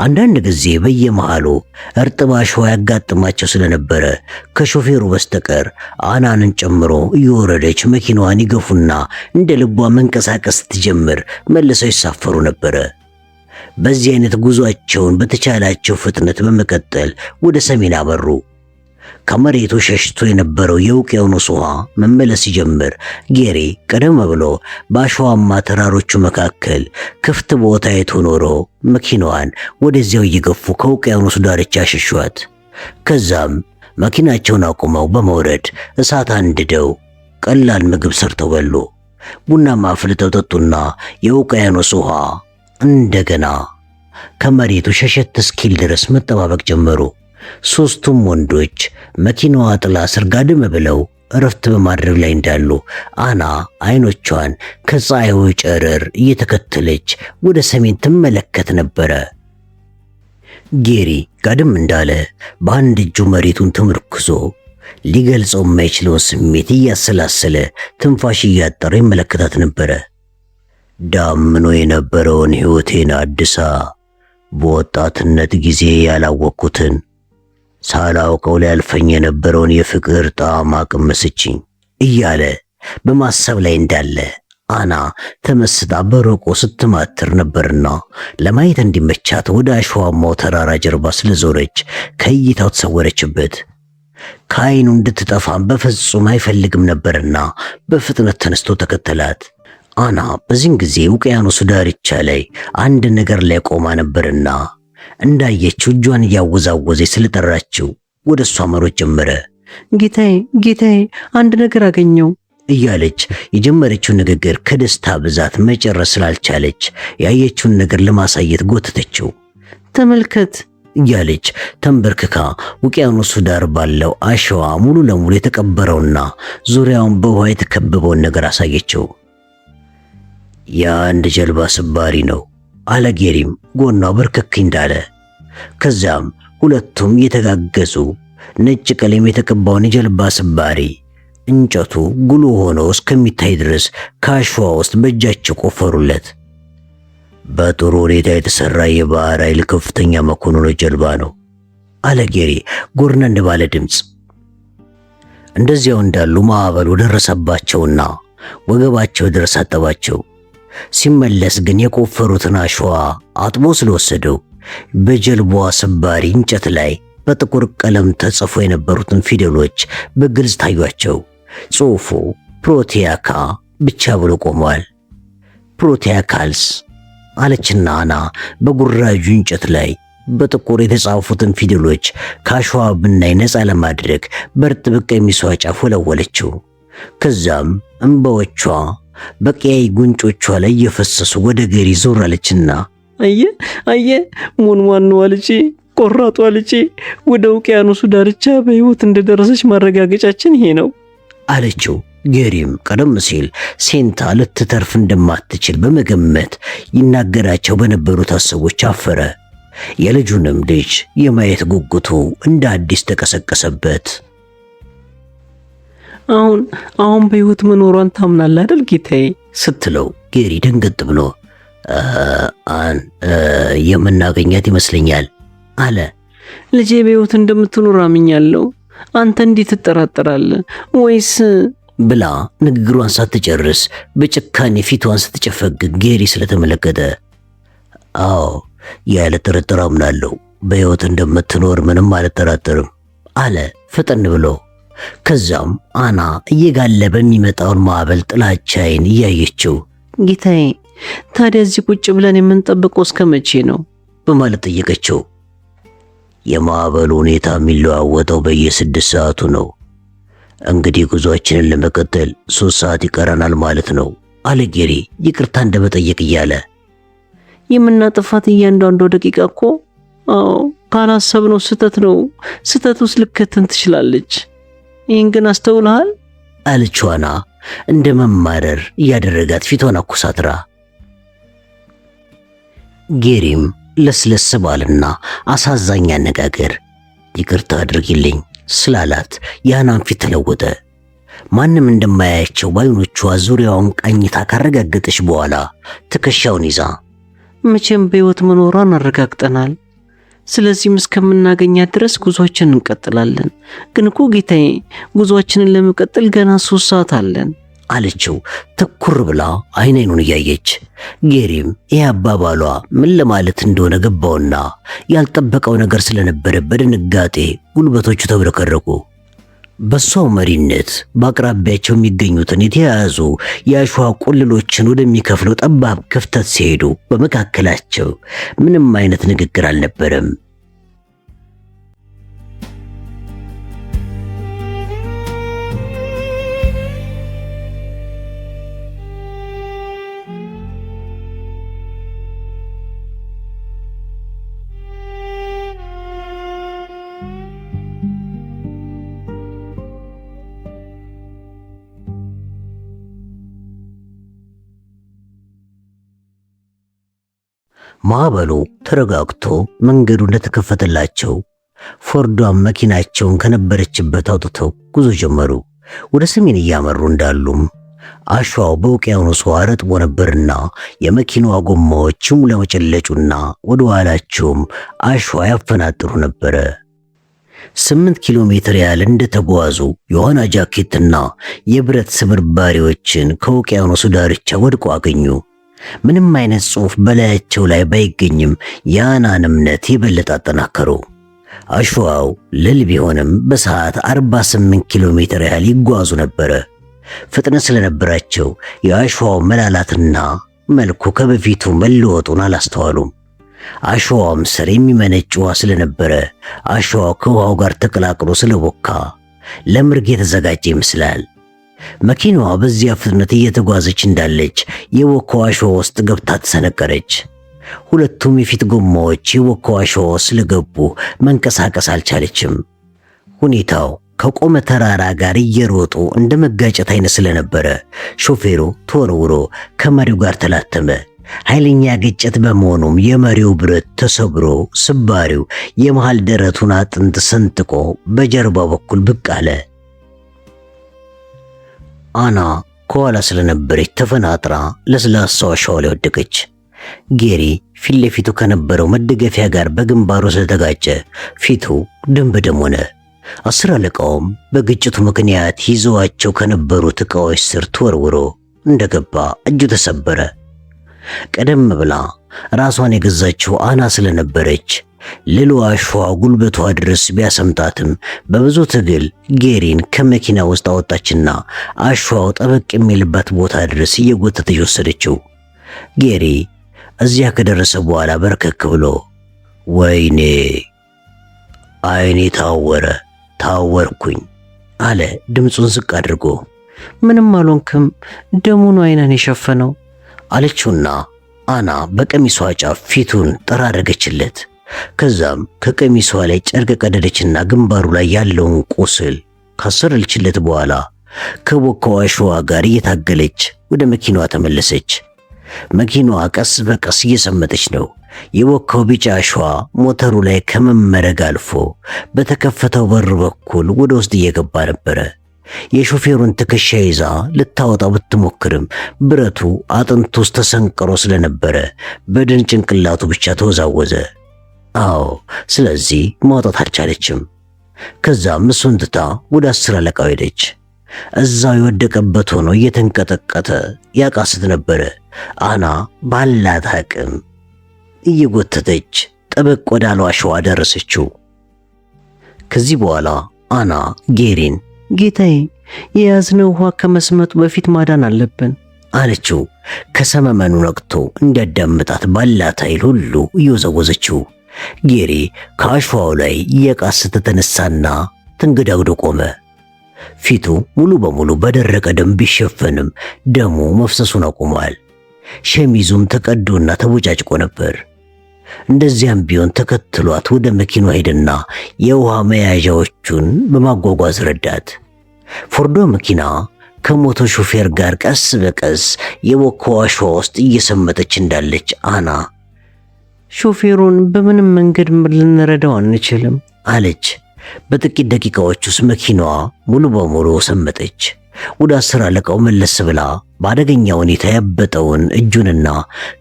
አንዳንድ ጊዜ በየመሃሉ እርጥብ አሸዋ ያጋጥማቸው ስለነበረ ከሾፌሩ በስተቀር አናንን ጨምሮ እየወረደች መኪናዋን ይገፉና እንደ ልቧ መንቀሳቀስ ስትጀምር መልሰው ይሳፈሩ ነበረ። በዚህ አይነት ጉዟቸውን በተቻላቸው ፍጥነት በመቀጠል ወደ ሰሜን አበሩ። ከመሬቱ ሸሽቶ የነበረው የውቅያኖስ ውሃ መመለስ ሲጀምር ጌሪ ቀደም ብሎ በአሸዋማ ተራሮቹ መካከል ክፍት ቦታ አይቶ ኖሮ መኪናዋን ወደዚያው እየገፉ ከውቅያኖስ ዳርቻ ሸሿት። ከዛም መኪናቸውን አቁመው በመውረድ እሳት አንድደው ቀላል ምግብ ሰርተው በሉ። ቡናም አፍልተው ጠጡና የውቅያኖስ ውሃ እንደገና ከመሬቱ ሸሸት እስኪል ድረስ መጠባበቅ ጀመሩ። 3ቱም ወንዶች መኪናዋ ጥላ ስር ጋደም ብለው እረፍት በማድረግ ላይ እንዳሉ አና አይኖቿን ከፀሐዩ ጨረር እየተከተለች ወደ ሰሜን ትመለከት ነበረ። ጌሪ ጋደም እንዳለ በአንድ እጁ መሬቱን ተመርክዞ ሊገልጸው የማይችለውን ስሜት እያሰላሰለ፣ ትንፋሽ እያጠረው ስሜት እያሰላሰለ ትንፋሽ እያጠረው ይመለከታት ነበረ። ዳምኖ የነበረውን ሕይወቴን አድሳ በወጣትነት ጊዜ ያላወቅኩትን ሳላውቀው ሊያልፈኝ የነበረውን የፍቅር ጣዕም አቀመሰችኝ እያለ በማሰብ ላይ እንዳለ አና ተመስጣ በሩቁ ስትማትር ነበርና ለማየት እንዲመቻት ወደ አሸዋማው ተራራ ጀርባ ስለዞረች ከእይታው ተሰወረችበት። ከዓይኑ እንድትጠፋም በፍጹም አይፈልግም ነበርና በፍጥነት ተነስቶ ተከተላት። አና በዚህን ጊዜ ውቅያኖሱ ዳርቻ ላይ አንድ ነገር ላይ ቆማ ነበርና እንዳየችው እጇን እያወዛወዘች ስለጠራችው ወደ እሷ መሮጥ ጀመረ። ጌታዬ ጌታዬ፣ አንድ ነገር አገኘው እያለች የጀመረችውን ንግግር ከደስታ ብዛት መጨረስ ስላልቻለች ያየችውን ነገር ለማሳየት ጎተተችው። ተመልከት እያለች ተንበርክካ ውቅያኖሱ ዳር ባለው አሸዋ ሙሉ ለሙሉ የተቀበረውና ዙሪያውን በውሃ የተከበበውን ነገር አሳየችው። የአንድ ጀልባ ስባሪ ነው አለ ጌሪም ጎኗ በርከክ እንዳለ። ከዛም ሁለቱም እየተጋገዙ ነጭ ቀለም የተቀባውን የጀልባ ስባሪ እንጨቱ ጉሉ ሆኖ እስከሚታይ ድረስ ከአሸዋ ውስጥ በእጃቸው ቆፈሩለት። በጥሩ ሁኔታ የተሰራ የባህር ኃይል ከፍተኛ መኮንኖች ጀልባ ነው አለ ጌሪ ጎርነን ባለ ድምፅ። እንደዚያው እንዳሉ ማዕበሉ ደረሰባቸውና ወገባቸው ድረስ አጠባቸው። ሲመለስ ግን የቆፈሩትን አሸዋ አጥቦ ስለወሰደው በጀልባዋ ስባሪ እንጨት ላይ በጥቁር ቀለም ተጽፎ የነበሩትን ፊደሎች በግልጽ ታዩአቸው። ጽሑፉ ፕሮቲያካ ብቻ ብሎ ቆሟል። ፕሮቲያካልስ አለችና አና በጉራጁ እንጨት ላይ በጥቁር የተጻፉትን ፊደሎች ከአሸዋ ብናኝ ነፃ ለማድረግ በእርጥብ ቀሚሷ ጫፍ ወለወለችው። ከዛም እንባዎቿ በቀያይ ጉንጮቿ ላይ እየፈሰሱ ወደ ገሪ ዞር አለችና አየ ሞንሟን ልጄ፣ ቆራጧ ልጄ ወደ ውቅያኖሱ ዳርቻ በሕይወት እንደደረሰች ማረጋገጫችን ይሄ ነው አለችው። ገሪም ቀደም ሲል ሴንታ ልትተርፍ እንደማትችል በመገመት ይናገራቸው በነበሩት ሐሳቦች አፈረ። የልጁንም ልጅ የማየት ጉጉቱ እንደ አዲስ ተቀሰቀሰበት። አሁን በሕይወት መኖሯን ታምናለህ አይደል ጌታዬ ስትለው ገሪ ደንገጥ ብሎ የምናገኛት ይመስለኛል አለ። ልጄ በሕይወት እንደምትኖር አምኛለሁ። አንተ እንዴት ትጠራጠራለህ? ወይስ ብላ ንግግሯን ሳትጨርስ በጭካኔ ፊቷን ስትጨፈግግ ጌሪ ስለተመለከተ አዎ ያለ ጥርጥር አምናለሁ፣ በሕይወት እንደምትኖር ምንም አልጠራጠርም አለ ፈጠን ብሎ። ከዛም አና እየጋለበ የሚመጣውን ማዕበል ጥላቻ ዓይን እያየችው ጌታዬ ታዲያ እዚህ ቁጭ ብለን የምንጠብቀው እስከ መቼ ነው በማለት ጠየቀችው። የማዕበሉ ሁኔታ የሚለዋወጠው በየ6 ሰዓቱ ነው። እንግዲህ ጉዞአችንን ለመቀጠል 3 ሰዓት ይቀረናል ማለት ነው አለ ጌሪ ይቅርታ እንደመጠየቅ እያለ። የምናጠፋት እያንዳንዷ ደቂቃ እኮ ካላሰብነው ስህተት ነው፣ ስህተት ውስጥ ልከተን ትችላለች። ይህን ግን አስተውልሃል አለችው አና እንደ መማረር እያደረጋት ፊቷን አኩሳትራ። ጌሪም ለስለስ ባልና አሳዛኝ አነጋገር ይቅርታ አድርጊልኝ ስላላት የአናን ፊት ተለወጠ። ማንም እንደማያያቸው በዓይኖቿ ዙሪያውን ቃኝታ ካረጋገጠች በኋላ ትከሻውን ይዛ መቼም በሕይወት መኖሯን አረጋግጠናል። ስለዚህም እስከምናገኛት ድረስ ጉዟችንን እንቀጥላለን። ግን እኮ ጌታዬ ጉዟችንን ለመቀጠል ገና 3 ሰዓት አለን አለችው ትኩር ብላ አይኑን እያየች። ጌሪም ይህ አባባሏ ምን ለማለት እንደሆነ ገባውና ያልጠበቀው ነገር ስለነበረ በድንጋጤ ጉልበቶቹ ተብረከረኩ። በሷው መሪነት በአቅራቢያቸው የሚገኙትን የተያያዙ የአሸዋ ቁልሎችን ወደሚከፍለው ጠባብ ክፍተት ሲሄዱ በመካከላቸው ምንም አይነት ንግግር አልነበረም። ማዕበሉ ተረጋግቶ መንገዱ እንደተከፈተላቸው ፎርዷን መኪናቸውን ከነበረችበት አውጥተው ጉዞ ጀመሩ። ወደ ሰሜን እያመሩ እንዳሉም አሸዋው በውቅያኖሱ ረጥቦ ነበርና የመኪናዋ ጎማዎችም ለመጨለጩና ወደ ኋላቸውም አሸዋ ያፈናጥሩ ነበረ። 8 ኪሎ ሜትር ያህል እንደተጓዙ የዋና ጃኬትና የብረት ስብርባሪዎችን ከውቅያኖሱ ዳርቻ ወድቆ አገኙ። ምንም አይነት ጽሑፍ በላያቸው ላይ ባይገኝም የአናን እምነት የበለጠ አጠናከሩ። አሸዋው ልል ቢሆንም በሰዓት 48 ኪሎ ሜትር ያህል ይጓዙ ነበረ። ፍጥነት ስለነበራቸው የአሸዋው መላላትና መልኩ ከበፊቱ መለወጡን አላስተዋሉም። አሸዋውም ስር የሚመነጭ ውሃ ስለነበረ አሸዋው ከውሃው ጋር ተቀላቅሎ ስለቦካ ለምርግ የተዘጋጀ ይመስላል። መኪናዋ በዚያ ፍጥነት እየተጓዘች እንዳለች የቦካው አሸዋ ውስጥ ገብታ ተሰነቀረች። ሁለቱም የፊት ጎማዎች የቦካው አሸዋ ስለገቡ መንቀሳቀስ አልቻለችም። ሁኔታው ከቆመ ተራራ ጋር እየሮጡ እንደ መጋጨት አይነት ስለነበረ ሾፌሩ ተወርውሮ ከመሪው ጋር ተላተመ። ኃይለኛ ግጭት በመሆኑም የመሪው ብረት ተሰብሮ ስባሪው የመሃል ደረቱን አጥንት ሰንጥቆ በጀርባው በኩል ብቅ አለ። አና ከኋላ ስለነበረች ተፈናጥራ ለስላሳው አሸዋ ላይ ወደቀች። ጌሪ ፊት ለፊቱ ከነበረው መደገፊያ ጋር በግንባሩ ስለተጋጨ ፊቱ ደም በደም ሆነ። 10 አለቃውም በግጭቱ ምክንያት ይዘዋቸው ከነበሩት ዕቃዎች ስር ተወርውሮ እንደገባ እጁ ተሰበረ። ቀደም ብላ ራሷን የገዛችው አና ስለነበረች ልሉ አሸዋ ጉልበቷ ድረስ ቢያሰምጣትም በብዙ ትግል ጌሪን ከመኪና ውስጥ አወጣችና አሸዋው ጠበቅ የሚልበት ቦታ ድረስ እየጎተተች ወሰደችው። ጌሪ እዚያ ከደረሰ በኋላ በርከክ ብሎ ወይኔ አይኔ ታወርኩኝ አለ ድምፁን ዝቅ አድርጎ። ምንም አልሆንክም፣ ደሙን አይነን የሸፈነው አለችውና አና በቀሚሷ ጫፍ ፊቱን ጠራረገችለት። ከዛም ከቀሚሷ ላይ ጨርቅ ቀደደችና ግንባሩ ላይ ያለውን ቁስል ካሰረችለት በኋላ ከቦካው አሸዋ ጋር እየታገለች ወደ መኪናዋ ተመለሰች። መኪናዋ ቀስ በቀስ እየሰመጠች ነው። የቦካው ቢጫ አሸዋ ሞተሩ ላይ ከመመረግ አልፎ በተከፈተው በር በኩል ወደ ውስጥ እየገባ ነበረ። የሾፌሩን ትከሻ ይዛ ልታወጣው ብትሞክርም ብረቱ አጥንቱ ውስጥ ተሰንቅሮ ስለነበረ በድን ጭንቅላቱ ብቻ ተወዛወዘ። አዎ፣ ስለዚህ ማውጣት አልቻለችም። ከዛም እሱን ትታ ወደ 10 አለቃው ሄደች። እዛው የወደቀበት ሆኖ እየተንቀጠቀጠ ያቃስት ነበረ። አና ባላት አቅም እየጎተተች ጠበቅ ወዳለው አሸዋ ደረሰችው። ከዚህ በኋላ አና ጌሪን ጌታዬ፣ የያዝነው ውሃ ከመስመጡ በፊት ማዳን አለብን አለችው። ከሰመመኑ ነቅቶ እንዲያዳምጣት ባላት ኃይል ሁሉ እየወዘወዘችው። ጌሪ ከአሸዋው ላይ እየቃሰተ ተነሳና ተንገዳግዶ ቆመ። ፊቱ ሙሉ በሙሉ በደረቀ ደም ቢሸፈንም ደሙ መፍሰሱን አቁሟል። ሸሚዙም ተቀዶና ተቦጫጭቆ ነበር። እንደዚያም ቢሆን ተከትሏት ወደ መኪናው ሄደና የውሃ መያዣዎቹን በማጓጓዝ ረዳት። ፎርዶ መኪና ከሞቶ ሾፌር ጋር ቀስ በቀስ የቦካው አሸዋ ውስጥ እየሰመጠች እንዳለች አና ሾፌሩን በምንም መንገድ ልንረዳው አንችልም አለች። በጥቂት ደቂቃዎች ውስጥ መኪናዋ ሙሉ በሙሉ ሰመጠች። ወደ 10 አለቃው መለስ ብላ በአደገኛ ሁኔታ ያበጠውን እጁንና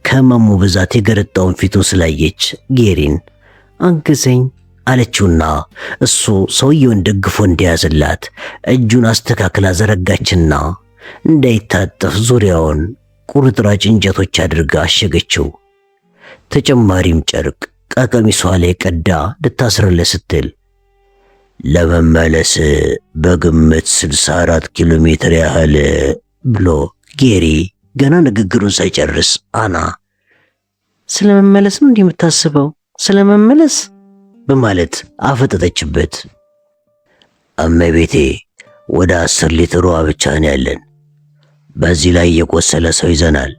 ከህመሙ ብዛት የገረጣውን ፊቱን ስላየች ጌሪን አግዘኝ አለችውና እሱ ሰውየውን ደግፎ እንዲያዝላት እጁን አስተካክላ ዘረጋችና እንዳይታጠፍ ዙሪያውን ቁርጥራጭ እንጨቶች አድርጋ አሸገችው። ተጨማሪም ጨርቅ ከቀሚሷ ላይ ቀዳ ልታስርለት ስትል ለመመለስ በግምት 64 ኪሎ ሜትር ያህል ብሎ ጌሪ ገና ንግግሩን ሳይጨርስ አና ስለመመለስ ነው እንዲህ የምታስበው? ስለመመለስ በማለት አፈጠጠችበት። እመቤቴ፣ ወደ 10 ሊትር ውሃ ብቻ ነው ያለን። በዚህ ላይ የቆሰለ ሰው ይዘናል።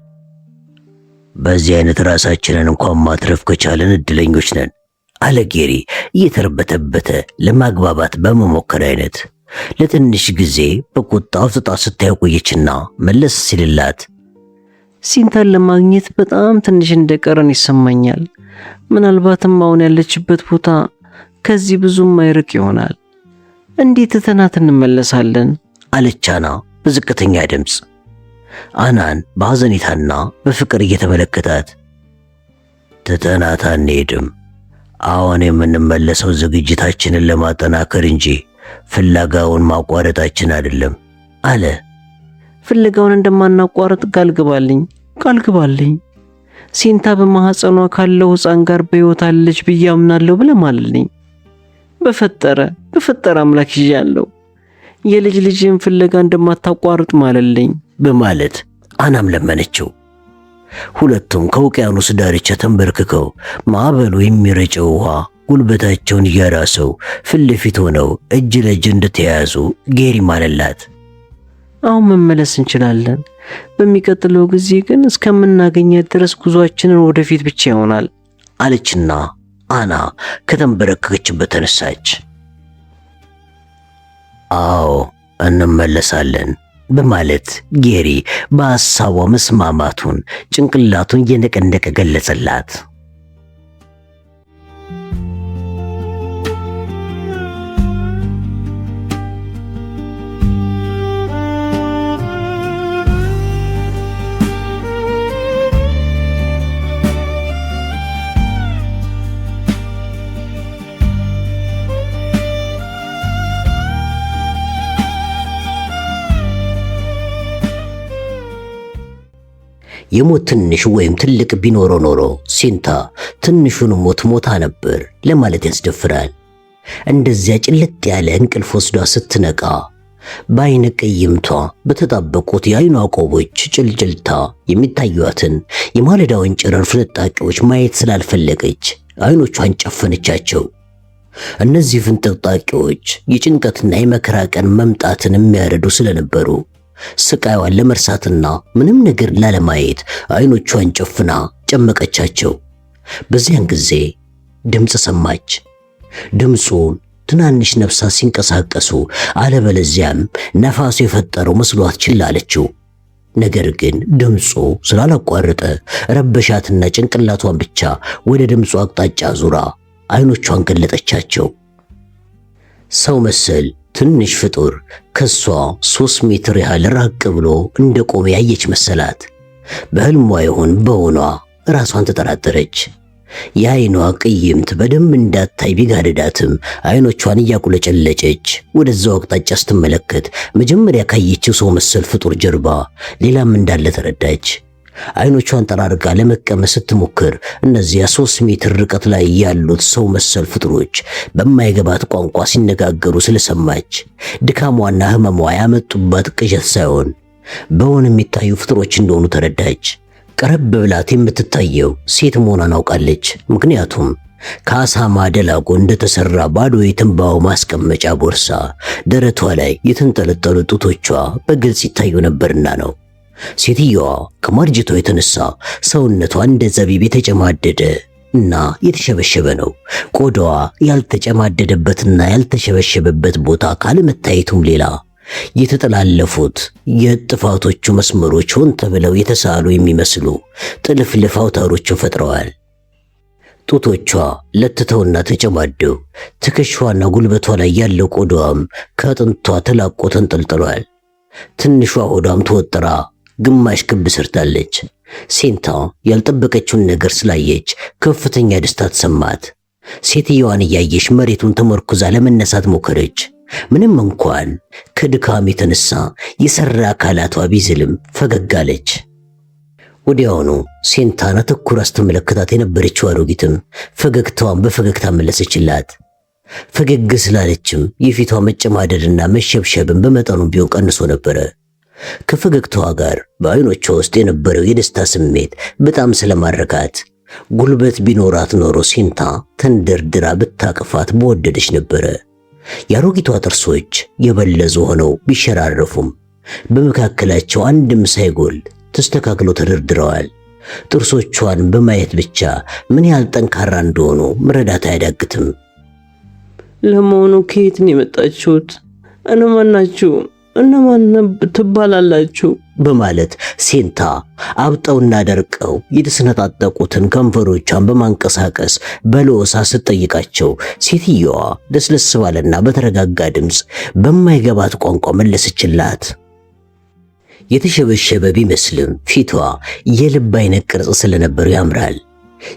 በዚህ አይነት ራሳችንን እንኳን ማትረፍ ከቻለን እድለኞች ነን አለ ጌሪ እየተርበተበተ ለማግባባት በመሞከር አይነት። ለትንሽ ጊዜ በቁጣ አፍጥጣ ስታየው ቆየችና መለስ ሲልላት ሲንታን ለማግኘት በጣም ትንሽ እንደቀረን ይሰማኛል። ምናልባትም አሁን ያለችበት ቦታ ከዚህ ብዙም አይርቅ ይሆናል። እንዴት ትተናት እንመለሳለን? አለች አና በዝቅተኛ ድምፅ። አናን በሐዘኔታና በፍቅር እየተመለከታት ትተናት አንሄድም። አሁን የምንመለሰው ዝግጅታችንን ለማጠናከር እንጂ ፍለጋውን ማቋረጣችን አይደለም አለ። ፍለጋውን እንደማናቋረጥ ቃል ግባልኝ። ሲንታ በማህፀኗ ካለው ሕፃን ጋር በሕይወት አለች ብዬ አምናለሁ ብለህ ማልልኝ። በፈጠረ አምላክ ይዣለሁ። የልጅ ልጅን ፍለጋ እንደማታቋርጥ ማለልኝ በማለት አናም ለመነችው። ሁለቱም ከውቅያኖስ ዳርቻ ተንበርክከው ማዕበሉ የሚረጨው ውሃ ጉልበታቸውን እያራሰው ፊት ለፊት ሆነው እጅ ለእጅ እንደተያያዙ ጌሪ ማለላት። አሁን መመለስ እንችላለን። በሚቀጥለው ጊዜ ግን እስከምናገኛት ድረስ ጉዟችንን ወደፊት ብቻ ይሆናል አለችና አና ከተንበረከከችበት ተነሳች። አዎ እንመለሳለን በማለት ጌሪ በሐሳቧ መስማማቱን ጭንቅላቱን እየነቀነቀ ገለጸላት። የሞት ትንሽ ወይም ትልቅ ቢኖረው ኖሮ ሲንታ ትንሹን ሞት ሞታ ነበር ለማለት ያስደፍራል። እንደዚያ ጭልጥ ያለ እንቅልፍ ወስዷ ስትነቃ በዓይነ ቀይምቷ በተጣበቁት የዓይኗ ቆቦች ጭልጭልታ የሚታዩትን የማለዳውን ጨረር ፍንጣቂዎች ማየት ስላልፈለገች ዓይኖቿን ጨፈነቻቸው። እነዚህ ፍንጥቅጣቂዎች የጭንቀትና የመከራ ቀን መምጣትን የሚያረዱ ስለነበሩ ስቃይዋን ለመርሳትና ምንም ነገር ላለማየት ዓይኖቿን ጨፍና ጨመቀቻቸው። በዚያን ጊዜ ድምፅ ሰማች። ድምፁን ትናንሽ ነፍሳት ሲንቀሳቀሱ አለበለዚያም ነፋሱ የፈጠረው መስሏት ችላ አለችው። ነገር ግን ድምፁ ስላላቋረጠ ረበሻትና ጭንቅላቷን ብቻ ወደ ድምፁ አቅጣጫ ዙራ ዓይኖቿን ገለጠቻቸው። ሰው መሰል ትንሽ ፍጡር ከሷ 3 ሜትር ያህል ራቅ ብሎ እንደቆመ ያየች መሰላት። በህልሟ ይሆን በሆኗ ራሷን ተጠራጠረች። የዓይኗ ቅይምት በደንብ እንዳታይ ቢጋደዳትም ዓይኖቿን እያቁለጨለጨች ወደዛው አቅጣጫ ስትመለከት መጀመሪያ ካየችው ሰው መሰል ፍጡር ጀርባ ሌላም እንዳለ ተረዳች። ዓይኖቿን ጠራርጋ ለመቀመጥ ስትሞክር እነዚያ 3 ሜትር ርቀት ላይ ያሉት ሰው መሰል ፍጡሮች በማይገባት ቋንቋ ሲነጋገሩ ስለሰማች ድካሟና ህመሟ ያመጡባት ቅዠት ሳይሆን በእውን የሚታዩ ፍጡሮች እንደሆኑ ተረዳች። ቀረብ ብላት የምትታየው ሴት መሆኗን አውቃለች። ምክንያቱም ከአሳማ ደላጎ እንደተሰራ ባዶ የትንባው ማስቀመጫ ቦርሳ ደረቷ ላይ የተንጠለጠሉ ጡቶቿ በግልጽ ይታዩ ነበርና ነው። ሴትየዋ ከማርጀቷ የተነሳ ሰውነቷ እንደ ዘቢብ የተጨማደደ እና የተሸበሸበ ነው። ቆዳዋ ያልተጨማደደበትና ያልተሸበሸበበት ቦታ ካለመታየቱም ሌላ የተጠላለፉት የጥፋቶቹ መስመሮች ሆን ተብለው የተሳሉ የሚመስሉ ጥልፍልፍ አውታሮችን ፈጥረዋል። ጡቶቿ ለትተውና ተጨማደው ትከሻዋና ጉልበቷ ላይ ያለው ቆዳዋም ከአጥንቷ ተላቆ ተንጠልጥሏል። ትንሿ ሆዷም ተወጥራ ግማሽ ክብ ሰርታለች። ሲንታ ያልጠበቀችውን ነገር ስላየች ከፍተኛ ደስታ ተሰማት። ሴትየዋን እያየች መሬቱን ተመርኩዛ ለመነሳት ሞከረች። ምንም እንኳን ከድካም የተነሳ የሰራ አካላቷ ቢዝልም ፈገግ አለች። ወዲያውኑ ሲንታን አተኩራ ስትመለከታት የነበረችው አሮጊትም ፈገግታዋን በፈገግታ መለሰችላት። ፈገግ ስላለችም የፊቷ መጨማደድና መሸብሸብን በመጠኑ ቢሆን ቀንሶ ነበረ። ከፈገግታዋ ጋር በዓይኖቿ ውስጥ የነበረው የደስታ ስሜት በጣም ስለማረካት ጉልበት ቢኖራት ኖሮ ሲንታ ተንደርድራ ብታቅፋት በወደደች ነበረ። የአሮጊቷ ጥርሶች የበለዙ ሆነው ቢሸራረፉም በመካከላቸው አንድም ሳይጎል ተስተካክሎ ተደርድረዋል። ጥርሶቿን በማየት ብቻ ምን ያህል ጠንካራ እንደሆኑ መረዳት አያዳግትም። ለመሆኑ ከየት ነው የመጣችሁት? እነማን ናችሁ? እነማን ትባላላችሁ? በማለት ሴንታ አብጠውና ደርቀው የተሰነጣጠቁትን ከንፈሮቿን በማንቀሳቀስ በለወሳ ስትጠይቃቸው ሴትየዋ ለስለስ ባለና በተረጋጋ ድምፅ በማይገባት ቋንቋ መለሰችላት። የተሸበሸበ ቢመስልም ፊቷ የልብ አይነት ቅርጽ ስለነበረው ያምራል።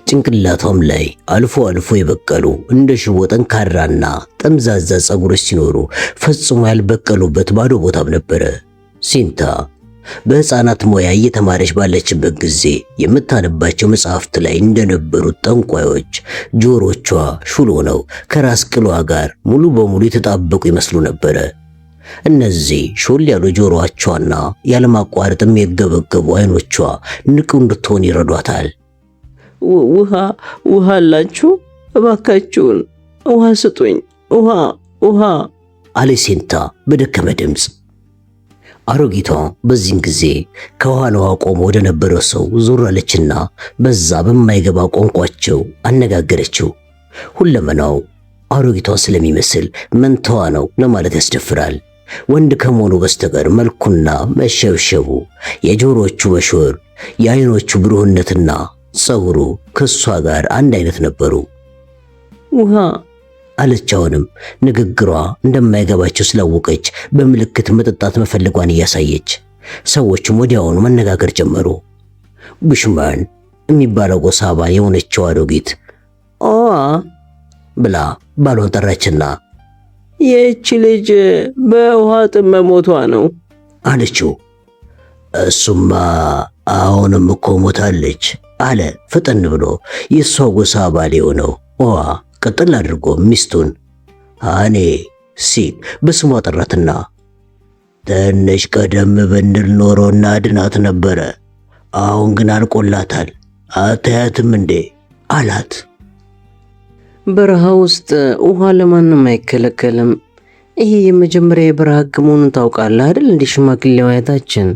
ጭንቅላቷም ላይ አልፎ አልፎ የበቀሉ እንደ ሽቦ ጠንካራና ጠምዛዛ ፀጉሮች ሲኖሩ ፈጽሞ ያልበቀሉበት ባዶ ቦታም ነበረ። ሴንታ በሕፃናት ሙያ እየተማረች ባለችበት ጊዜ የምታነባቸው መጽሐፍት ላይ እንደነበሩት ጠንቋዮች ጆሮቿ ሹል ሆነው ከራስ ቅሏ ጋር ሙሉ በሙሉ የተጣበቁ ይመስሉ ነበረ። እነዚህ ሾል ያሉ ጆሮዎቿና ያለማቋረጥ የሚገበገቡ አይኖቿ ንቁ እንድትሆን ይረዷታል። ውሃ አላችሁ? እባካችሁን ውሃ ስጡኝ፣ ውሃ አለች ሴንታ በደከመ ድምፅ። አሮጊቷ በዚህን ጊዜ ከኋላዋ ቆሞ ወደ ነበረው ሰው ዞር አለችና በዛ በማይገባ ቋንቋቸው አነጋገረችው። ሁለመናው አሮጊቷን ስለሚመስል መንታዋ ነው ለማለት ያስደፍራል። ወንድ ከመሆኑ በስተቀር መልኩና መሸብሸቡ፣ የጆሮዎቹ መሾር፣ የአይኖቹ ብሩህነትና ፀጉሩ ከሷ ጋር አንድ አይነት ነበሩ። ውሃ አለች። አሁንም ንግግሯ እንደማይገባቸው ስላወቀች በምልክት መጠጣት መፈለጓን እያሳየች፣ ሰዎችም ወዲያውኑ መነጋገር ጀመሩ። ቡሽማን የሚባለው ጎሳ አባል የሆነችው አሮጊት ብላ ባሏን ጠራችና ይህች ልጅ በውሃ ጥም መሞቷ ነው አለችው። እሱማ አሁንም እኮ ሞታለች አለ ፈጠን ብሎ የሷ ጎሳ አባል የሆነው ቀጥል አድርጎ ሚስቱን ሃኔ ሲል በስሟ ጠራትና ትንሽ ቀደም ብንል ኖሮና ድናት ነበረ። አሁን ግን አልቆላታል። አታያትም እንዴ አላት። በረሃ ውስጥ ውሃ ለማንም አይከለከልም። ይሄ የመጀመሪያ የበረሃ ሕግ መሆኑን ታውቃለህ አይደል? እንደ ሽማግሌው አያታችን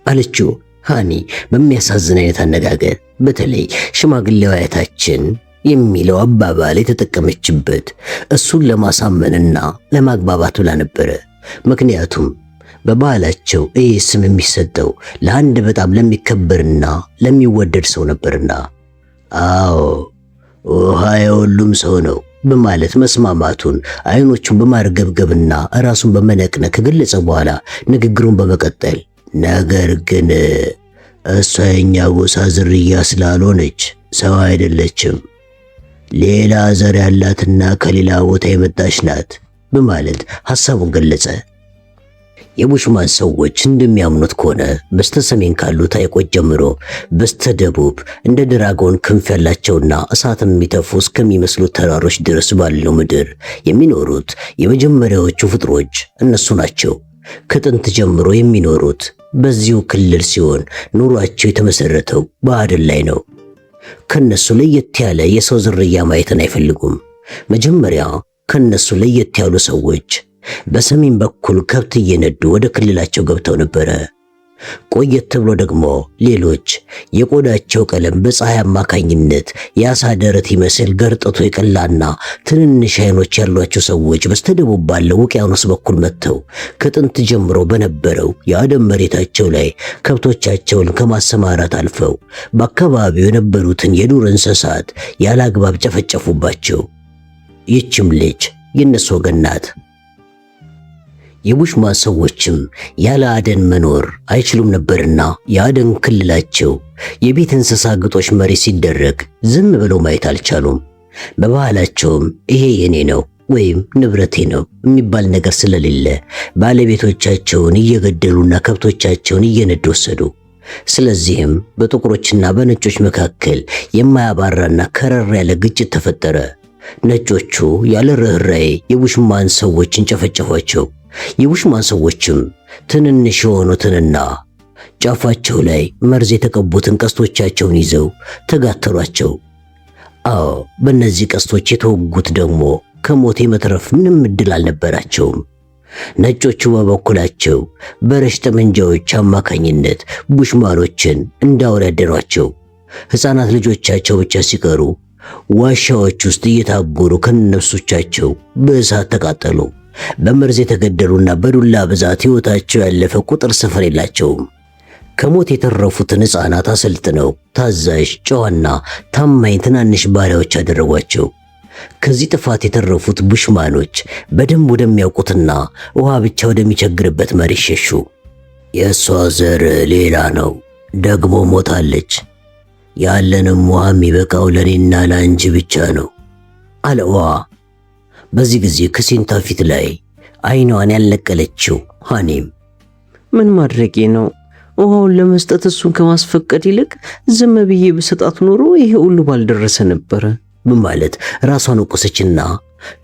አለችው ሃኒ በሚያሳዝን አይነት አነጋገር። በተለይ ሽማግሌው አያታችን የሚለው አባባል የተጠቀመችበት እሱን ለማሳመንና ለማግባባት ብላ ነበረ። ምክንያቱም በባህላቸው ይህ ስም የሚሰጠው ለአንድ በጣም ለሚከበርና ለሚወደድ ሰው ነበርና። አዎ ውሃ የሁሉም ሰው ነው በማለት መስማማቱን አይኖቹን በማርገብገብና ራሱን በመነቅነቅ ከገለጸ በኋላ ንግግሩን በመቀጠል ነገር ግን እሷ የኛ ጎሳ ዝርያ ስላልሆነች ሰው አይደለችም፣ ሌላ ዘር ያላትና ከሌላ ቦታ የመጣች ናት በማለት ሐሳቡን ገለጸ። የቡሽማን ሰዎች እንደሚያምኑት ከሆነ በስተሰሜን ካሉት ሐይቆች ጀምሮ በስተደቡብ እንደ ድራጎን ክንፍ ያላቸውና እሳትን የሚተፉ እስከሚመስሉት ተራሮች ድረስ ባለው ምድር የሚኖሩት የመጀመሪያዎቹ ፍጥሮች እነሱ ናቸው። ከጥንት ጀምሮ የሚኖሩት በዚሁ ክልል ሲሆን ኑሯቸው የተመሰረተው በአደን ላይ ነው። ከነሱ ለየት ያለ የሰው ዝርያ ማየትን አይፈልጉም። መጀመሪያ ከነሱ ለየት ያሉ ሰዎች በሰሜን በኩል ከብት እየነዱ ወደ ክልላቸው ገብተው ነበረ። ቆየት ብሎ ደግሞ ሌሎች የቆዳቸው ቀለም በፀሐይ አማካኝነት የአሳ ደረት ይመስል ገርጥቶ የቀላና ትንንሽ አይኖች ያሏቸው ሰዎች በስተደቡብ ባለው ውቅያኖስ በኩል መጥተው ከጥንት ጀምሮ በነበረው የአደን መሬታቸው ላይ ከብቶቻቸውን ከማሰማራት አልፈው በአካባቢው የነበሩትን የዱር እንስሳት ያለ አግባብ ጨፈጨፉባቸው። ይህችም ልጅ የነሱ ወገን ናት። የቡሽማን ሰዎችም ያለ አደን መኖር አይችሉም ነበርና የአደን ክልላቸው የቤት እንስሳ ግጦሽ መሬት ሲደረግ ዝም ብለው ማየት አልቻሉም። በባህላቸውም ይሄ የኔ ነው ወይም ንብረቴ ነው የሚባል ነገር ስለሌለ ባለቤቶቻቸውን እየገደሉና ከብቶቻቸውን እየነዱ ወሰዱ። ስለዚህም በጥቁሮችና በነጮች መካከል የማያባራና ከረር ያለ ግጭት ተፈጠረ። ነጮቹ ያለ ርኅራኄ የቡሽማን ሰዎችን ጨፈጨፏቸው። የቡሽማን ሰዎችም ትንንሽ የሆኑትንና ጫፋቸው ላይ መርዝ የተቀቡትን ቀስቶቻቸውን ይዘው ተጋተሏቸው። በእነዚህ ቀስቶች የተወጉት ደግሞ ከሞት የመትረፍ ምንም ዕድል አልነበራቸውም። ነጮቹ በበኩላቸው በረሽ ጠመንጃዎች አማካኝነት ቡሽማኖችን እንዳውሬ ያደኗቸው። ሕፃናት ልጆቻቸው ብቻ ሲቀሩ ዋሻዎች ውስጥ እየታጎሩ ከነፍሶቻቸው በእሳት ተቃጠሉ። በመርዝ የተገደሉና በዱላ ብዛት ሕይወታቸው ያለፈ ቁጥር ስፍር የላቸውም። ከሞት የተረፉትን ሕፃናት አሰልጥነው ታዛዥ፣ ጨዋና ታማኝ ትናንሽ ባሪያዎች አደረጓቸው። ከዚህ ጥፋት የተረፉት ቡሽማኖች በደንብ ወደሚያውቁትና ውሃ ብቻ ወደሚቸግርበት መሬት ሸሹ። የእሷ ዘር ሌላ ነው፣ ደግሞ ሞታለች። ያለንም ውሃ የሚበቃው ለኔና ለአንቺ ብቻ ነው አለ ውሃ። በዚህ ጊዜ ከሴንታ ፊት ላይ አይኗን ያልነቀለችው ሃኒም ምን ማድረጌ ነው? ውሃውን ለመስጠት እሱን ከማስፈቀድ ይልቅ ዝም ብዬ በሰጣት ኖሮ ይሄ ሁሉ ባልደረሰ ነበረ በማለት ራሷን ወቀሰችና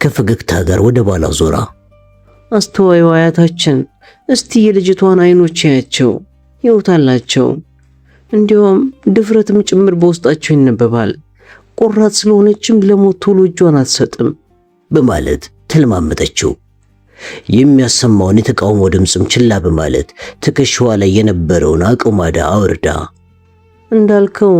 ከፈገግታ ጋር ወደ ባሏ ዞራ፣ አስተዋዩ አያታችን፣ እስቲ የልጅቷን አይኖች ያያቸው፣ ሕይወት አላቸው። እንዲያውም ድፍረትም ጭምር በውስጣቸው ይነበባል። ቆራጥ ስለሆነችም ለሞት ቶሎ እጇን አትሰጥም በማለት ተለማመጠችው። የሚያሰማውን የተቃውሞ ድምፅም ችላ በማለት ትከሻዋ ላይ የነበረውን አቁማዳ አውርዳ፣ እንዳልከው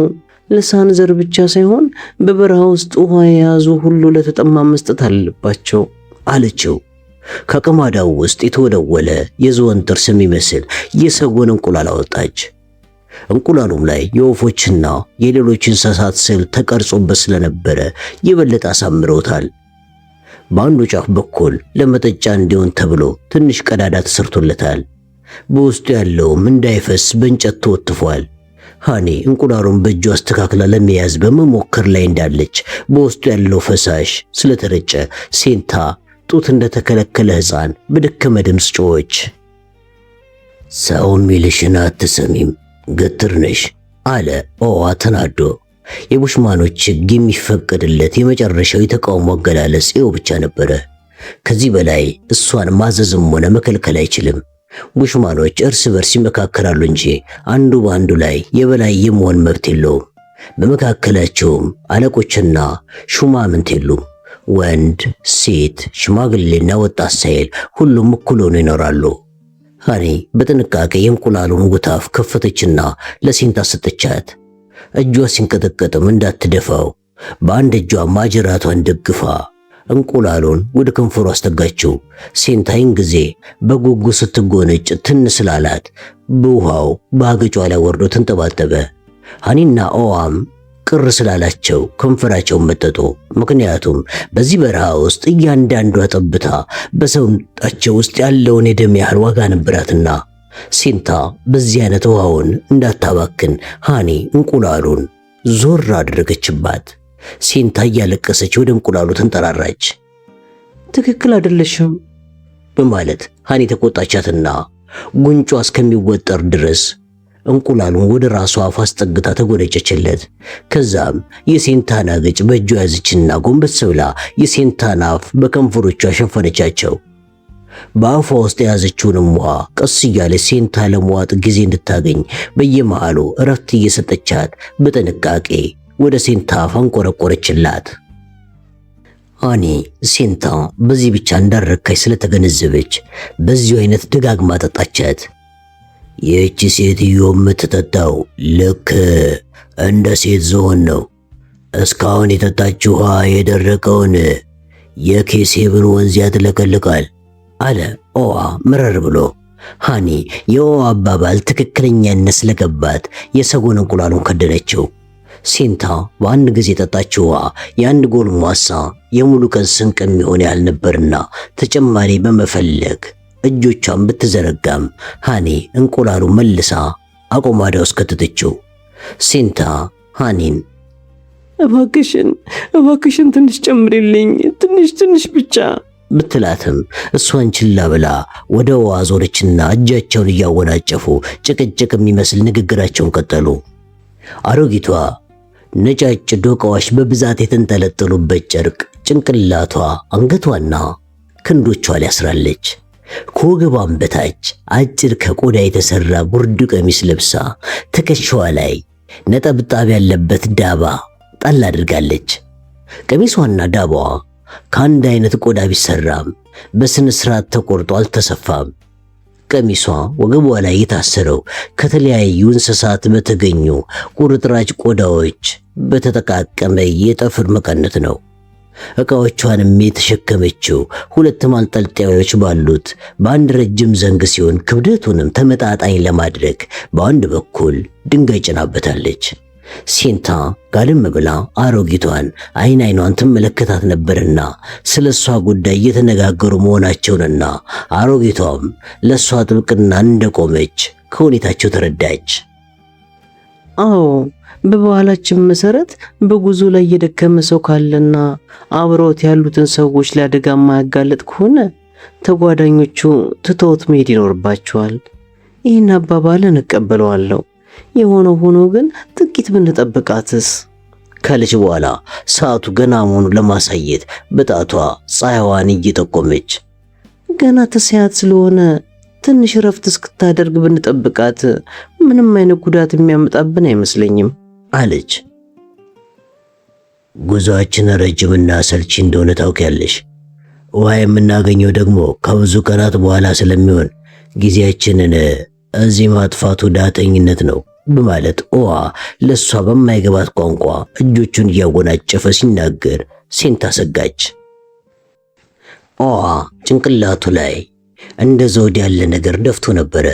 ልሳን ዘር ብቻ ሳይሆን በበረሃ ውስጥ ውሃ የያዙ ሁሉ ለተጠማ መስጠት አለባቸው አለችው። ከአቁማዳው ውስጥ የተወለወለ የዝሆን ጥርስ የሚመስል የሰጎን እንቁላል አወጣች። እንቁላሉም ላይ የወፎችና የሌሎች እንስሳት ስዕል ተቀርጾበት ስለነበረ የበለጠ አሳምረውታል። በአንዱ ጫፍ በኩል ለመጠጫ እንዲሆን ተብሎ ትንሽ ቀዳዳ ተሰርቶለታል። በውስጡ ያለውም እንዳይፈስ በእንጨት ተወትፏል። ሃኒ እንቁላሉን በእጇ አስተካክላ ለመያዝ በመሞከር ላይ እንዳለች በውስጡ ያለው ፈሳሽ ስለተረጨ ሴንታ ጡት እንደተከለከለ ሕፃን በደከመ ድምፅ ጮኸች። ሰው ሚልሽን አትሰሚም፣ ግትር ነሽ አለ ኦዋ ተናዶ። የቡሽማኖች ሕግ የሚፈቀድለት የመጨረሻው የተቃውሞ አገላለጽ ይኸው ብቻ ነበረ። ከዚህ በላይ እሷን ማዘዝም ሆነ መከልከል አይችልም። ቡሽማኖች እርስ በርስ ይመካከራሉ እንጂ አንዱ በአንዱ ላይ የበላይ የመሆን መብት የለውም። በመካከላቸውም አለቆችና ሹማምንት የሉም። ወንድ፣ ሴት፣ ሽማግሌና ወጣት ሳይል ሁሉም እኩል ሆነው ይኖራሉ። ሃኒ በጥንቃቄ የእንቁላሉን ጉታፍ ከፈተችና ለሴንታ ሰጠቻት። እጇ ሲንቀጠቀጥም እንዳትደፋው በአንድ እጇ ማጅራቷን ደግፋ እንቁላሉን ወደ ከንፈሩ አስጠጋችው። ሴንታይን ጊዜ በጉጉ ስትጎነጭ ትን ስላላት በውሃው በአገጯ ላይ ወርዶ ተንጠባጠበ። ሃኒና ኦዋም ቅር ስላላቸው ከንፈራቸውን መጠጡ። ምክንያቱም በዚህ በረሃ ውስጥ እያንዳንዷ ጠብታ በሰውነታቸው ውስጥ ያለውን የደም ያህል ዋጋ ነበራትና ሴንታ በዚህ አይነት ውሃውን እንዳታባክን ሃኒ እንቁላሉን ዞር አደረገችባት። ሴንታ እያለቀሰች ወደ እንቁላሉ ተንጠራራች። ትክክል አይደለሽም በማለት ሃኒ ተቆጣቻትና ጉንጯ እስከሚወጠር ድረስ እንቁላሉን ወደ ራሷ አፍ አስጠግታ ተጎነጨችለት። ከዛም የሴንታን አገጭ በእጇ ያዘችና ጎንበስ ብላ የሴንታን አፍ በከንፈሮቿ ሸፈነቻቸው። በአፏ ውስጥ የያዘችውንም ውሃ ቀስ እያለ ሴንታ ለመዋጥ ጊዜ እንድታገኝ በየመሃሉ እረፍት እየሰጠቻት በጥንቃቄ ወደ ሴንታ አፍ አንቆረቆረችላት። ሃኒ ሴንታ በዚህ ብቻ እንዳረካች ስለተገነዘበች በዚሁ አይነት ደጋግማ ጠጣቻት። ይህች ሴትዮ የምትጠጣው ልክ እንደ ሴት ዝሆን ነው። እስካሁን የጠጣችው ውሃ የደረቀውን የኬሴብን ወንዝ ያጥለቀልቃል አለ ኦዋ ምረር ብሎ። ሃኒ የኦዋ አባባል ትክክለኛነት ስለገባት የሰጎን እንቁላሉን ከደነችው። ሴንታ በአንድ ጊዜ የጠጣችው ውሃ የአንድ ጎልማሳ የሙሉ ቀን ስንቅ የሚሆን ያህል ነበርና ተጨማሪ በመፈለግ እጆቿን ብትዘረጋም ሃኒ እንቁላሉ መልሳ አቆማዳ ውስጥ ከተተችው። ሴንታ ሃኒን እባክሽን ትንሽ ጨምሪልኝ፣ ትንሽ ብቻ ብትላትም እሷን ችላ ብላ ወደ ውሃ ዞረችና እጃቸውን እያወናጨፉ ጭቅጭቅ የሚመስል ንግግራቸውን ቀጠሉ። አሮጊቷ ነጫጭ ዶቃዎች በብዛት የተንጠለጠሉበት ጨርቅ ጭንቅላቷ፣ አንገቷና ክንዶቿ ላይ አስራለች። ከወገቧም በታች አጭር ከቆዳ የተሰራ ጉርድ ቀሚስ ለብሳ ትከሻዋ ላይ ነጠብጣብ ያለበት ዳባ ጣል አድርጋለች። ቀሚሷና ዳባዋ ከአንድ አይነት ቆዳ ቢሰራም በስነ ስርዓት ተቆርጦ አልተሰፋም። ቀሚሷ ወገቧ ላይ የታሰረው ከተለያዩ እንስሳት በተገኙ ቁርጥራጭ ቆዳዎች በተጠቃቀመ የጠፍር መቀነት ነው። ዕቃዎቿንም የተሸከመችው ሁለት ማንጠልጣዮች ባሉት በአንድ ረጅም ዘንግ ሲሆን ክብደቱንም ተመጣጣኝ ለማድረግ በአንድ በኩል ድንጋይ ጭናበታለች። ሴንታ ጋደም ብላ አሮጊቷን አይኗን ትመለከታት ነበርና ስለ እሷ ጉዳይ እየተነጋገሩ መሆናቸውንና አሮጊቷም ለእሷ ጥብቅና እንደቆመች ከሁኔታቸው ተረዳች። አዎ፣ በባህላችን መሰረት በጉዞ ላይ የደከመ ሰው ካለና አብረውት ያሉትን ሰዎች ለአደጋ የማያጋለጥ ከሆነ ተጓዳኞቹ ትተውት መሄድ ይኖርባቸዋል። ይህን አባባልን እቀበለዋለሁ። የሆነው ሆኖ ግን ጥቂት ብንጠብቃትስ ካለች በኋላ ሰዓቱ ገና መሆኑን ለማሳየት በጣቷ ፀሐይዋን እየጠቆመች ገና ተሰዓት ስለሆነ ትንሽ ረፍት እስክታደርግ ብንጠብቃት ምንም አይነት ጉዳት የሚያመጣብን አይመስለኝም አለች። ጉዞአችን ረጅምና ሰልቺ እንደሆነ ታውቂያለሽ። ውሃ የምናገኘው ደግሞ ከብዙ ቀናት በኋላ ስለሚሆን ጊዜያችንን እዚህ ማጥፋቱ ዳተኝነት ነው በማለት ኦዋ ለሷ በማይገባት ቋንቋ እጆቹን እያወናጨፈ ሲናገር ሴንታ ሰጋች። ኦዋ ጭንቅላቱ ላይ እንደ ዘውድ ያለ ነገር ደፍቶ ነበረ።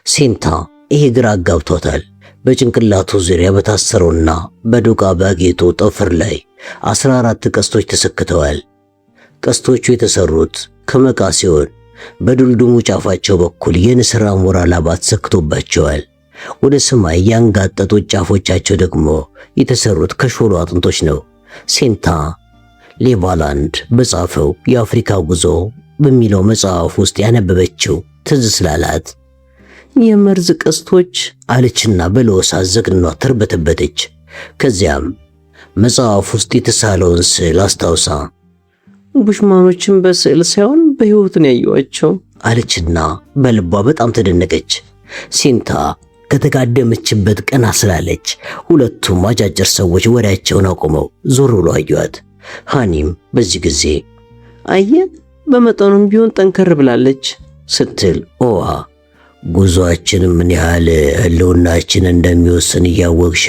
ሴንታ ይሄ ግራ አጋብቷታል። በጭንቅላቱ ዙሪያ በታሰረውና በዶቃ ባጌጡ ጠፍር ላይ 14 ቀስቶች ተሰክተዋል። ቀስቶቹ የተሰሩት ከመቃ ሲሆን በዱልዱሙ ጫፋቸው በኩል የንስር አሞራ ላባ ተሰክቶባቸዋል። ወደ ሰማይ ያንጋጠጡት ጫፎቻቸው ደግሞ የተሰሩት ከሾሉ አጥንቶች ነው። ሴንታ ሌባላንድ በጻፈው የአፍሪካ ጉዞ በሚለው መጽሐፍ ውስጥ ያነበበችው ትዝ ስላላት የመርዝ ቀስቶች አለችና በለወሳት ዘግኗ ተርበተበተች። ከዚያም መጽሐፍ ውስጥ የተሳለውን ስዕል አስታውሳ ቡሽማኖችን በስዕል ሳይሆን በሕይወት ነው ያዩዋቸው አለችና በልቧ በጣም ተደነቀች። ሴንታ ከተጋደመችበት ቀና ስላለች ሁለቱም አጫጭር ሰዎች ወሬያቸውን አቁመው ዞር ብሎ አዩአት። ሃኒም በዚህ ጊዜ አየ በመጠኑም ቢሆን ጠንከር ብላለች ስትል ኦዋ ጉዞአችን ምን ያህል ህልውናችን እንደሚወስን እያወቅሽ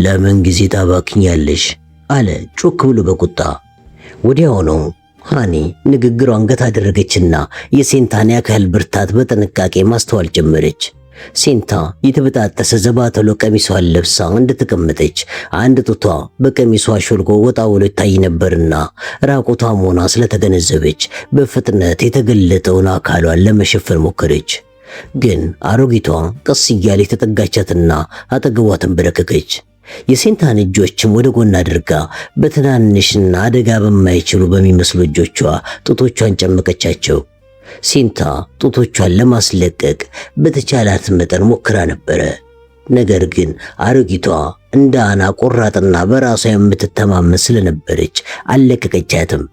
ለምን ጊዜ ታባክኛለሽ? አለ ጮክ ብሎ በቁጣ። ወዲያውኑ ሃኒ ንግግሯን ገታ አደረገችና የሴንታን ያካል ብርታት በጥንቃቄ ማስተዋል ጀመረች። ሴንታ የተበጣጠሰ ዘባተሎ ቀሚሷን ለብሳ እንደተቀመጠች አንድ ጡቷ በቀሚሷ ሾልኮ ወጣ ብሎ ይታይ ነበርና ራቁቷን ሆና ስለተገነዘበች በፍጥነት የተገለጠውን አካሏን ለመሸፈን ሞከረች። ግን አሮጊቷ ቀስ እያለች ተጠጋቻትና አጠገቧ ተንበረከከች። የሴንታን እጆችም ወደ ጎን አድርጋ በትናንሽና አደጋ በማይችሉ በሚመስሉ እጆቿ ጡቶቿን ጨመቀቻቸው። ሴንታ ጡቶቿን ለማስለቀቅ በተቻላት መጠን ሞክራ ነበረ። ነገር ግን አሮጊቷ እንደ አና ቆራጥና በራሷ የምትተማመን ስለነበረች አልለቀቀቻትም።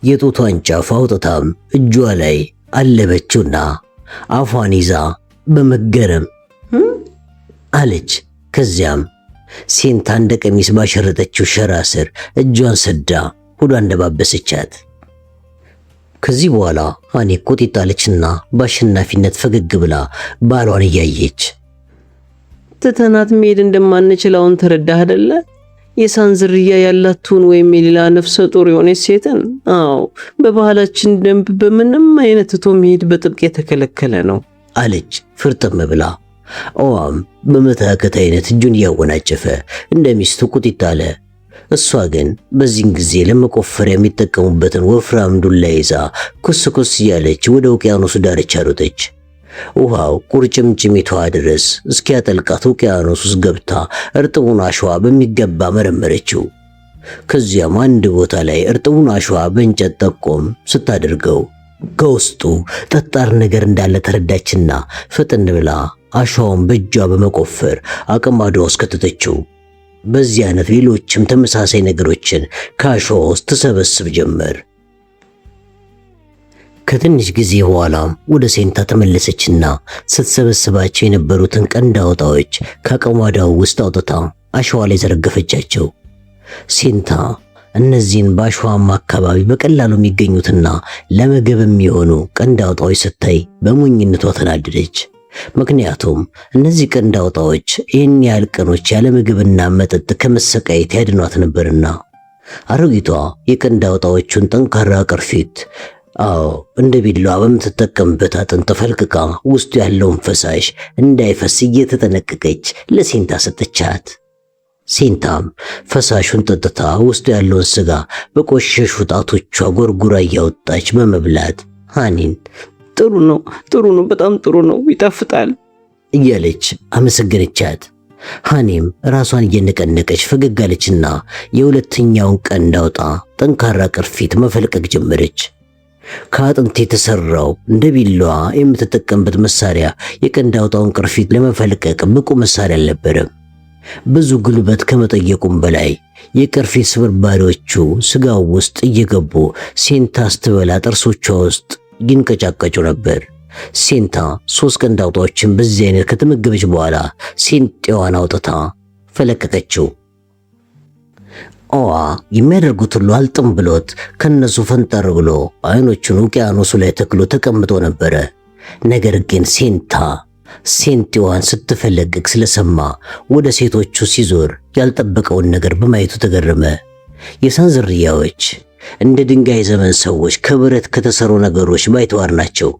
የጡቷን ጫፍ አውጥታም እጇ ላይ አለበችውና አፏን ይዛ በመገረም አለች። ከዚያም ሴንታ እንደ ቀሚስ ባሸረጠችው ሸራ ስር እጇን ሰዳ ሆዷን እንደባበሰቻት። ከዚህ በኋላ ሃኒ ቁጢጥ አለችና በአሸናፊነት ፈገግ ብላ ባሏን እያየች ትተናት መሄድ እንደማንችል አሁን ተረዳህ አይደለ? የሳን ዝርያ ያላቱን ወይም የሌላ ነፍሰ ጡር የሆነች ሴትን አዎ በባህላችን ደንብ በምንም አይነት ትቶ መሄድ በጥብቅ የተከለከለ ነው አለች ፍርጥም ብላ። ኦዋም በመታከት አይነት እጁን እያወናጨፈ እንደ ሚስቱ ቁጢጥ አለ። እሷ ግን በዚህን ጊዜ ለመቆፈር የሚጠቀሙበትን ወፍራም ዱላ ይዛ ኩስኩስ እያለች ወደ ውቅያኖሱ ዳርቻ ሮጠች። ውሃው ቁርጭምጭሚቷ ድረስ እስኪያጠልቃት ውቅያኖስ ውስጥ ገብታ እርጥቡን አሸዋ በሚገባ መረመረችው። ከዚያም አንድ ቦታ ላይ እርጥቡን አሸዋ በእንጨት ጠቆም ስታደርገው ከውስጡ ጠጣር ነገር እንዳለ ተረዳችና ፈጥን ብላ አሸዋውን በእጇ በመቆፈር አቅማዷ ውስጥ ከተተችው። በዚህ አይነት ሌሎችም ተመሳሳይ ነገሮችን ከአሸዋ ውስጥ ትሰበስብ ጀመር። ከትንሽ ጊዜ በኋላም ወደ ሴንታ ተመለሰችና ስትሰበስባቸው የነበሩትን ቀንድ አውጣዎች ከአቅማዳው ውስጥ አውጥታ አሸዋ ላይ ዘረገፈቻቸው። ሴንታ እነዚህን በአሸዋማ አካባቢ በቀላሉ የሚገኙትና ለምግብ የሚሆኑ ቀንድ አውጣዎች ስታይ በሞኝነቷ ተናደደች። ምክንያቱም እነዚህ ቀንድ አውጣዎች ይህን ያህል ቀኖች ያለ ምግብና መጠጥ ከመሰቃየት ያድኗት ነበርና። አሮጊቷ የቀንድ አውጣዎቹን ጠንካራ ቅርፊት እንደ ቢላዋ በምትጠቀምበት አጥንት ፈልቅቃ ውስጡ ያለውን ፈሳሽ እንዳይፈስ እየተጠነቀቀች ለሴንታ ሰጠቻት። ሴንታም ፈሳሹን ጠጥታ ውስጡ ያለውን ስጋ በቆሸሹ ጣቶቿ ጎርጉራ እያወጣች በመብላት ሃኒን ጥሩ ነው፣ በጣም ጥሩ ነው፣ ይጣፍጣል እያለች አመሰገነቻት። ሃኒም ራሷን እየነቀነቀች ፈገግ አለችና የሁለተኛውን ቀንድ አውጣ ጠንካራ ቅርፊት መፈልቀቅ ጀመረች። ከአጥንት የተሰራው እንደ ቢላዋ የምትጠቀምበት መሳሪያ የቀንድ አውጣውን ቅርፊት ለመፈልቀቅ ብቁ መሳሪያ አልነበረም። ብዙ ጉልበት ከመጠየቁም በላይ የቅርፊት ስብርባሪዎቹ ስጋው ውስጥ እየገቡ ሴንታ ስትበላ ጥርሶቿ ውስጥ ይንቀጫቀጩ ነበር። ሴንታ 3 ቀንድ አውጣዎችን በዚህ አይነት ከተመገበች በኋላ ሴንጤዋን አውጥታ ፈለቀቀችው። ኦዋ የሚያደርጉት ሁሉ አልጥም ብሎት ከነሱ ፈንጠር ብሎ አይኖቹን ውቅያኖሱ ላይ ተክሎ ተቀምጦ ነበረ። ነገር ግን ሴንጤዋን ስትፈለግግ ስለሰማ ወደ ሴቶቹ ሲዞር ያልጠበቀውን ነገር በማየቱ ተገረመ። የሳን ዝርያዎች እንደ ድንጋይ ዘመን ሰዎች ከብረት ከተሰሩ ነገሮች ባይተዋር ናቸው።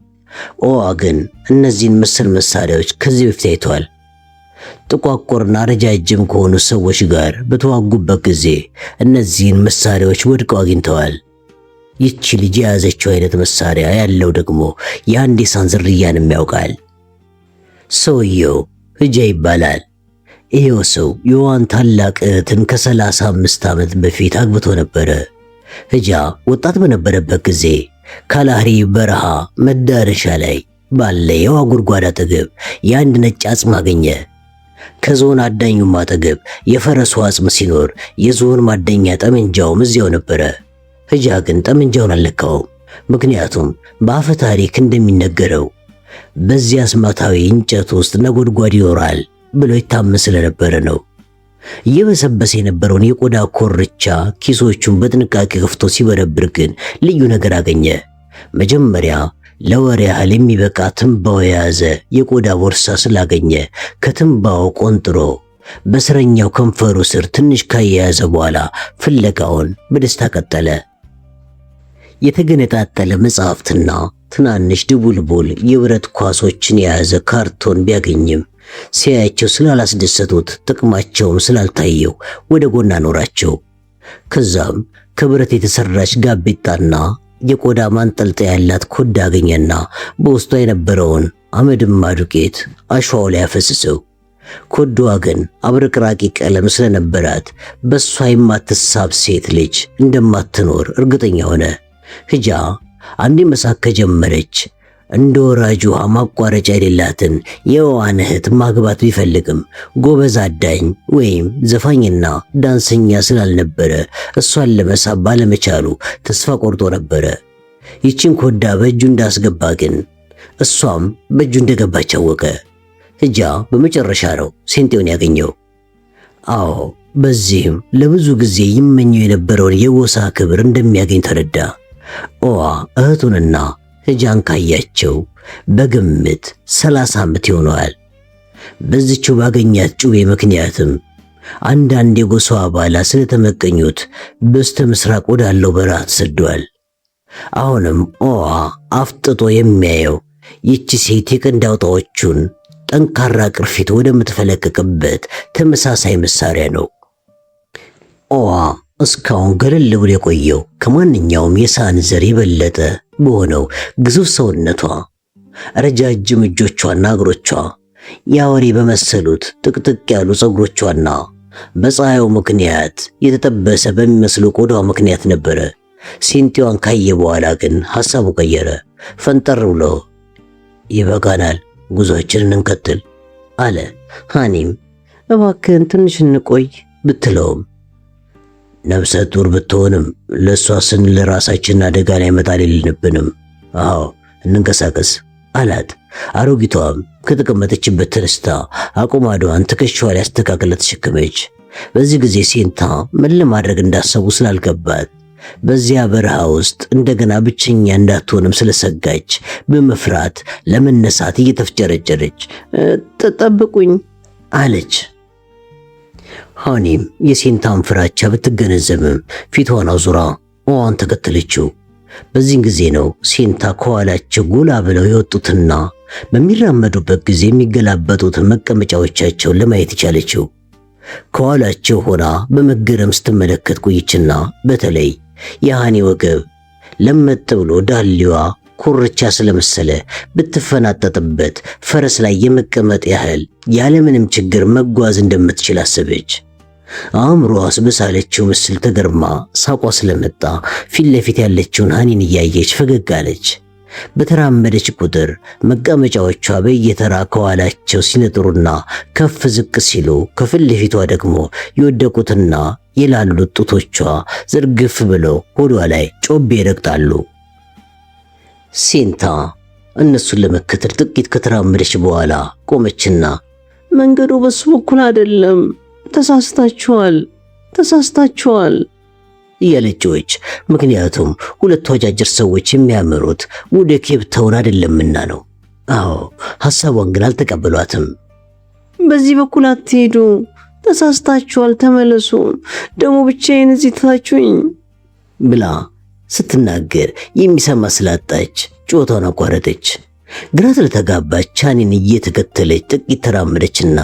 ኦዋ ግን እነዚህን መሰል መሳሪያዎች ከዚህ በፊት አይተዋል። ጥቋቁርና ረጃጅም ከሆኑ ሰዎች ጋር በተዋጉበት ጊዜ እነዚህን መሳሪያዎች ወድቀው አግኝተዋል። ይቺ ልጅ የያዘችው አይነት መሳሪያ ያለው ደግሞ የአንድ የሳን ዝርያንም ያውቃል። ሰውየው ህጃ ይባላል። ይሄው ሰው የዋን ታላቅ እህትን ከ35 ዓመት በፊት አግብቶ ነበረ። ህጃ ወጣት በነበረበት ጊዜ ካላህሪ በረሃ መዳረሻ ላይ ባለ የውሃ ጉድጓድ አጠገብ የአንድ ነጭ አጽም አገኘ። ከዞን አዳኙም አጠገብ የፈረሱ አጽም ሲኖር የዞን ማደኛ ጠመንጃውም እዚያው ነበረ። ህጃ ግን ጠመንጃውን አልለካውም። ምክንያቱም በአፈ ታሪክ እንደሚነገረው በዚያ አስማታዊ እንጨት ውስጥ ነጎድጓድ ይኖራል ብሎ ይታመን ስለነበረ ነው። እየበሰበሰ የነበረውን የቆዳ ኮርቻ ኪሶቹን በጥንቃቄ ከፍቶ ሲበረብር ግን ልዩ ነገር አገኘ። መጀመሪያ ለወር ያህል የሚበቃ ትንባው የያዘ የቆዳ ቦርሳ ስላገኘ ከትንባው ቆንጥሮ በስረኛው ከንፈሩ ስር ትንሽ ካያያዘ በኋላ ፍለጋውን በደስታ ቀጠለ። የተገነጣጠለ መጽሐፍትና ትናንሽ ድቡልቡል የብረት ኳሶችን የያዘ ካርቶን ቢያገኝም ሲያያቸው ስላላስደሰቱት ጥቅማቸውም ስላልታየው ወደ ጎን አኖራቸው። ከዛም ከብረት የተሰራች ጋቢጣና የቆዳ ማንጠልጠያ ያላት ኮዳ አገኘና በውስጧ የነበረውን አመድማ ዱቄት አሸዋው ላይ አፈሰሰው። ኮዳዋ ግን አብረቅራቂ ቀለም ስለነበራት በሷ የማትሳብ ሴት ልጅ እንደማትኖር እርግጠኛ ሆነ። ህጃ አንዴ መሳቅ ከጀመረች እንደ ወራጅ ውሃ ማቋረጫ የሌላትን የዋን እህት ማግባት ቢፈልግም ጎበዝ አዳኝ ወይም ዘፋኝና ዳንሰኛ ስላልነበረ እሷን ለመሳብ ባለመቻሉ ተስፋ ቆርጦ ነበረ። ይችን ኮዳ በእጁ እንዳስገባ ግን እሷም በእጁ እንደገባች አወቀ። ህጃ በመጨረሻ ነው ሴንጤውን ያገኘው። በዚህም ለብዙ ጊዜ ይመኘው የነበረውን የጎሳ ክብር እንደሚያገኝ ተረዳ። ኦዋ እህቱንና ህጃን ካያቸው በግምት 30 ዓመት ይሆነዋል። በዚህው ባገኛት ጩቤ ምክንያትም አንዳንድ የጎሳው አባላት ስለተመቀኙት በስተ ምስራቅ ወዳለው በረሃ ተሰዷል። አሁንም ኦዋ አፍጥጦ የሚያየው ይቺ ሴት የቀንድ አውጣዎቹን ጠንካራ ቅርፊት ወደምትፈለቅቅበት ተመሳሳይ መሳሪያ ነው። ኦዋ እስካሁን ገለል ብሎ የቆየው ከማንኛውም የሳን ዘር የበለጠ በሆነው ግዙፍ ሰውነቷ፣ ረጃጅም እጆቿና እግሮቿ፣ የአውሬ በመሰሉት ጥቅጥቅ ያሉ ፀጉሮቿና በፀሐዩ ምክንያት የተጠበሰ በሚመስሉ ቆዳዋ ምክንያት ነበረ። ሴንጤዋን ካየ በኋላ ግን ሐሳቡ ቀየረ። ፈንጠር ብሎ ይበቃናል፣ ጉዞአችንን እንቀጥል አለ። ሃኒም እባክህን ትንሽ እንቆይ ብትለውም ነፍሰ ጡር ብትሆንም ለሷ ስንል ራሳችንን አደጋ ላይ መጣል የለብንም። እንንቀሳቀስ አላት። አሮጊቷም ከተቀመጠችበት ተነስታ አቁማዷን ትከሻዋ ላይ አስተካክላ ተሸከመች። በዚህ ጊዜ ሴንታ ምን ለማድረግ እንዳሰቡ ስላልገባት በዚያ በረሃ ውስጥ እንደገና ብቸኛ እንዳትሆንም ስለሰጋች በመፍራት ለመነሳት እየተፍጨረጨረች ጠብቁኝ አለች። ሃኒም የሴንታን ፍራቻ ብትገነዘብም ፊቷን አዙራ ኦዋን ተከተለችው። በዚህን ጊዜ ነው ሴንታ ከኋላቸው ጎላ ብለው የወጡትና በሚራመዱበት ጊዜ የሚገላበጡትን መቀመጫዎቻቸውን ለማየት የቻለችው። ከኋላቸው ሆና በመገረም ስትመለከት ቆይችና በተለይ የሃኒ ወገብ ለመጥ ብሎ ዳሌዋ ኮርቻ ስለመሰለ ብትፈናጠጥበት ፈረስ ላይ የመቀመጥ ያህል ያለምንም ችግር መጓዝ እንደምትችል አሰበች። አእምሮዋስ በሳለችው ምስል ተገርማ ሳቋ ስለመጣ ፊት ለፊት ያለችውን ሃኒን እያየች ፈገግ አለች። በተራመደች ቁጥር መቀመጫዎቿ በየተራ ከኋላቸው ሲነጥሩና ከፍ ዝቅ ሲሉ ከፊት ለፊቷ ደግሞ የወደቁትና የላሉት ጡቶቿ ዝርግፍ ብለው ሆዷ ላይ ጮቤ ይረግጣሉ። ሴንታ እነሱን ለመከተል ጥቂት ከተራመደች በኋላ ቆመችና መንገዱ በሱ በኩል አይደለም፣ ተሳስታችኋል እያለች ምክንያቱም ሁለቱ አጃጅር ሰዎች የሚያመሩት ወደ ኬፕ ታውን አይደለምና ነው። አዎ ሐሳቧን ግን አልተቀበሏትም። በዚህ በኩል አትሄዱ፣ ተሳስታችኋል፣ ተመለሱ፣ ደግሞ ብቻዬን እዚህ ትታችሁኝ ብላ ስትናገር የሚሰማ ስላጣች ጮቷን አቋረጠች። ግራ ስለተጋባች ሃኒን እየተከተለች ጥቂት ተራመደችና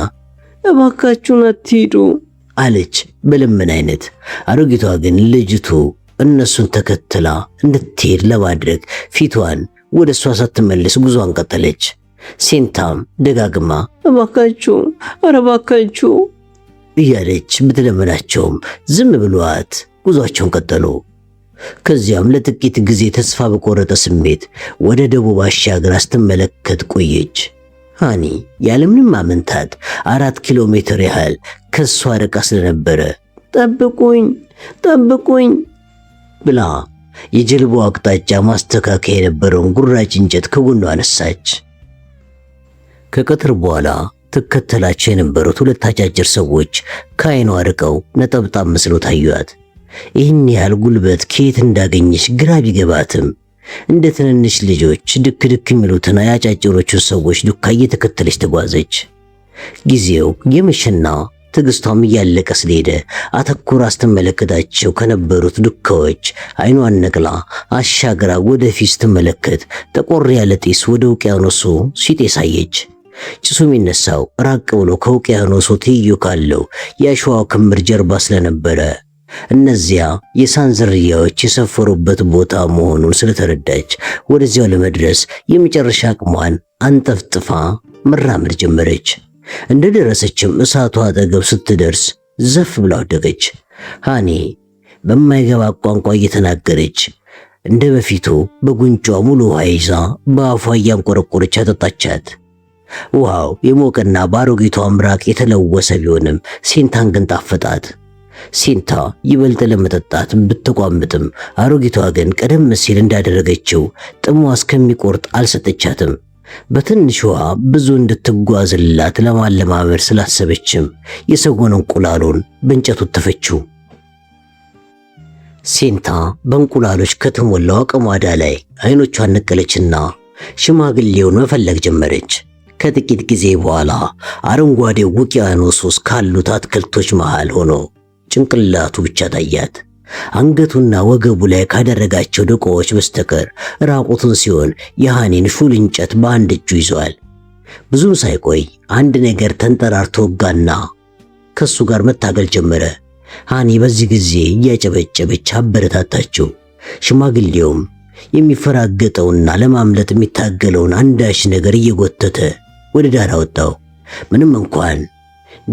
እባካችሁን አትሄዱ አለች በልመና አይነት። አሮጊቷ ግን ልጅቱ እነሱን ተከትላ እንድትሄድ ለማድረግ ፊቷን ወደ እሷ ሳትመልስ ጉዟን ቀጠለች። ሴንታም ደጋግማ እባካችሁ፣ ኧረ እባካችሁ እያለች ብትለመናቸውም ዝም ብሏት ጉዟቸውን ቀጠሉ። ከዚያም ለጥቂት ጊዜ ተስፋ በቆረጠ ስሜት ወደ ደቡብ አሻግራ ስትመለከት ቆየች። ሃኒ ያለምንም ማመንታት 4 ኪሎ ሜትር ያህል ከሷ ርቃ ስለነበረ ጠብቁኝ ብላ የጀልባው አቅጣጫ ማስተካከያ የነበረውን ጉራጭ እንጨት ከጎኗ አነሳች። ከቀትር በኋላ ትከተላቸው የነበሩት ሁለት አጫጭር ሰዎች ከዓይኗ ርቀው ነጠብጣብ መስለው ታዩአት። ይህን ያህል ጉልበት ከየት እንዳገኘች ግራ ቢገባትም እንደ ትንንሽ ልጆች ድክ ድክ የሚሉትን አጫጭሮቹን ሰዎች ዱካ እየተከተለች ተጓዘች። ጊዜው የመሸና ትዕግስቷም እያለቀ ስለሄደ አተኩራ ስትመለከታቸው ከነበሩት ዱካዎች ዓይኗን ነቅላ አሻግራ ወደፊት ስትመለከት ጠቆር ያለ ጢስ ወደ ውቅያኖሱ ሲጤስ አየች። ጭሱ የሚነሳው ራቅ ብሎ ከውቅያኖሱ ትይዩ ካለው የአሸዋ ክምር ጀርባ ስለነበረ እነዚያ የሳን ዝርያዎች የሰፈሩበት ቦታ መሆኑን ስለተረዳች ወደዚያው ለመድረስ የመጨረሻ አቅሟን አንጠፍጥፋ መራመድ ጀመረች። እንደደረሰችም እሳቷ አጠገብ ስትደርስ ዘፍ ብላ ወደቀች። ሃኒ በማይገባ ቋንቋ እየተናገረች እንደ በፊቱ በጉንጯ ሙሉ ውሃ ይዛ በአፏ እያንቆረቆረች አጠጣቻት። ውሃው የሞቀና በአሮጊቷ ምራቅ የተለወሰ ቢሆንም ሴንታን ግን ጣፈጣት። ሴንታ ይበልጥ ለመጠጣት ብትቋምጥም አሮጊቷ ግን ቀደም ሲል እንዳደረገችው ጥሟ እስከሚቆርጥ አልሰጠቻትም። በትንሽ ውሃ ብዙ እንድትጓዝላት ለማለማመድ ስላሰበችም የሰጎን እንቁላሉን በእንጨቱ ተፈችው። ሴንታ በእንቁላሎች ከተሞላው አቀማዳ ላይ አይኖቿን ነቀለችና ሽማግሌውን መፈለግ ጀመረች። ከጥቂት ጊዜ በኋላ አረንጓዴው ውቅያኖስ ውስጥ ካሉት አትክልቶች መሃል ሆኖ ጭንቅላቱ ብቻ ታያት። አንገቱና ወገቡ ላይ ካደረጋቸው ደቆዎች በስተቀር ራቁቱን ሲሆን የሃኒን ሹል እንጨት በአንድ እጁ ይዟል። ብዙም ሳይቆይ አንድ ነገር ተንጠራርቶ ወጋና ከሱ ጋር መታገል ጀመረ። ሃኒ በዚህ ጊዜ እያጨበጨበች አበረታታችው። ሽማግሌውም የሚፈራገጠውና ለማምለጥ የሚታገለውን አንዳች ነገር እየጎተተ ወደ ዳር አወጣው። ምንም እንኳን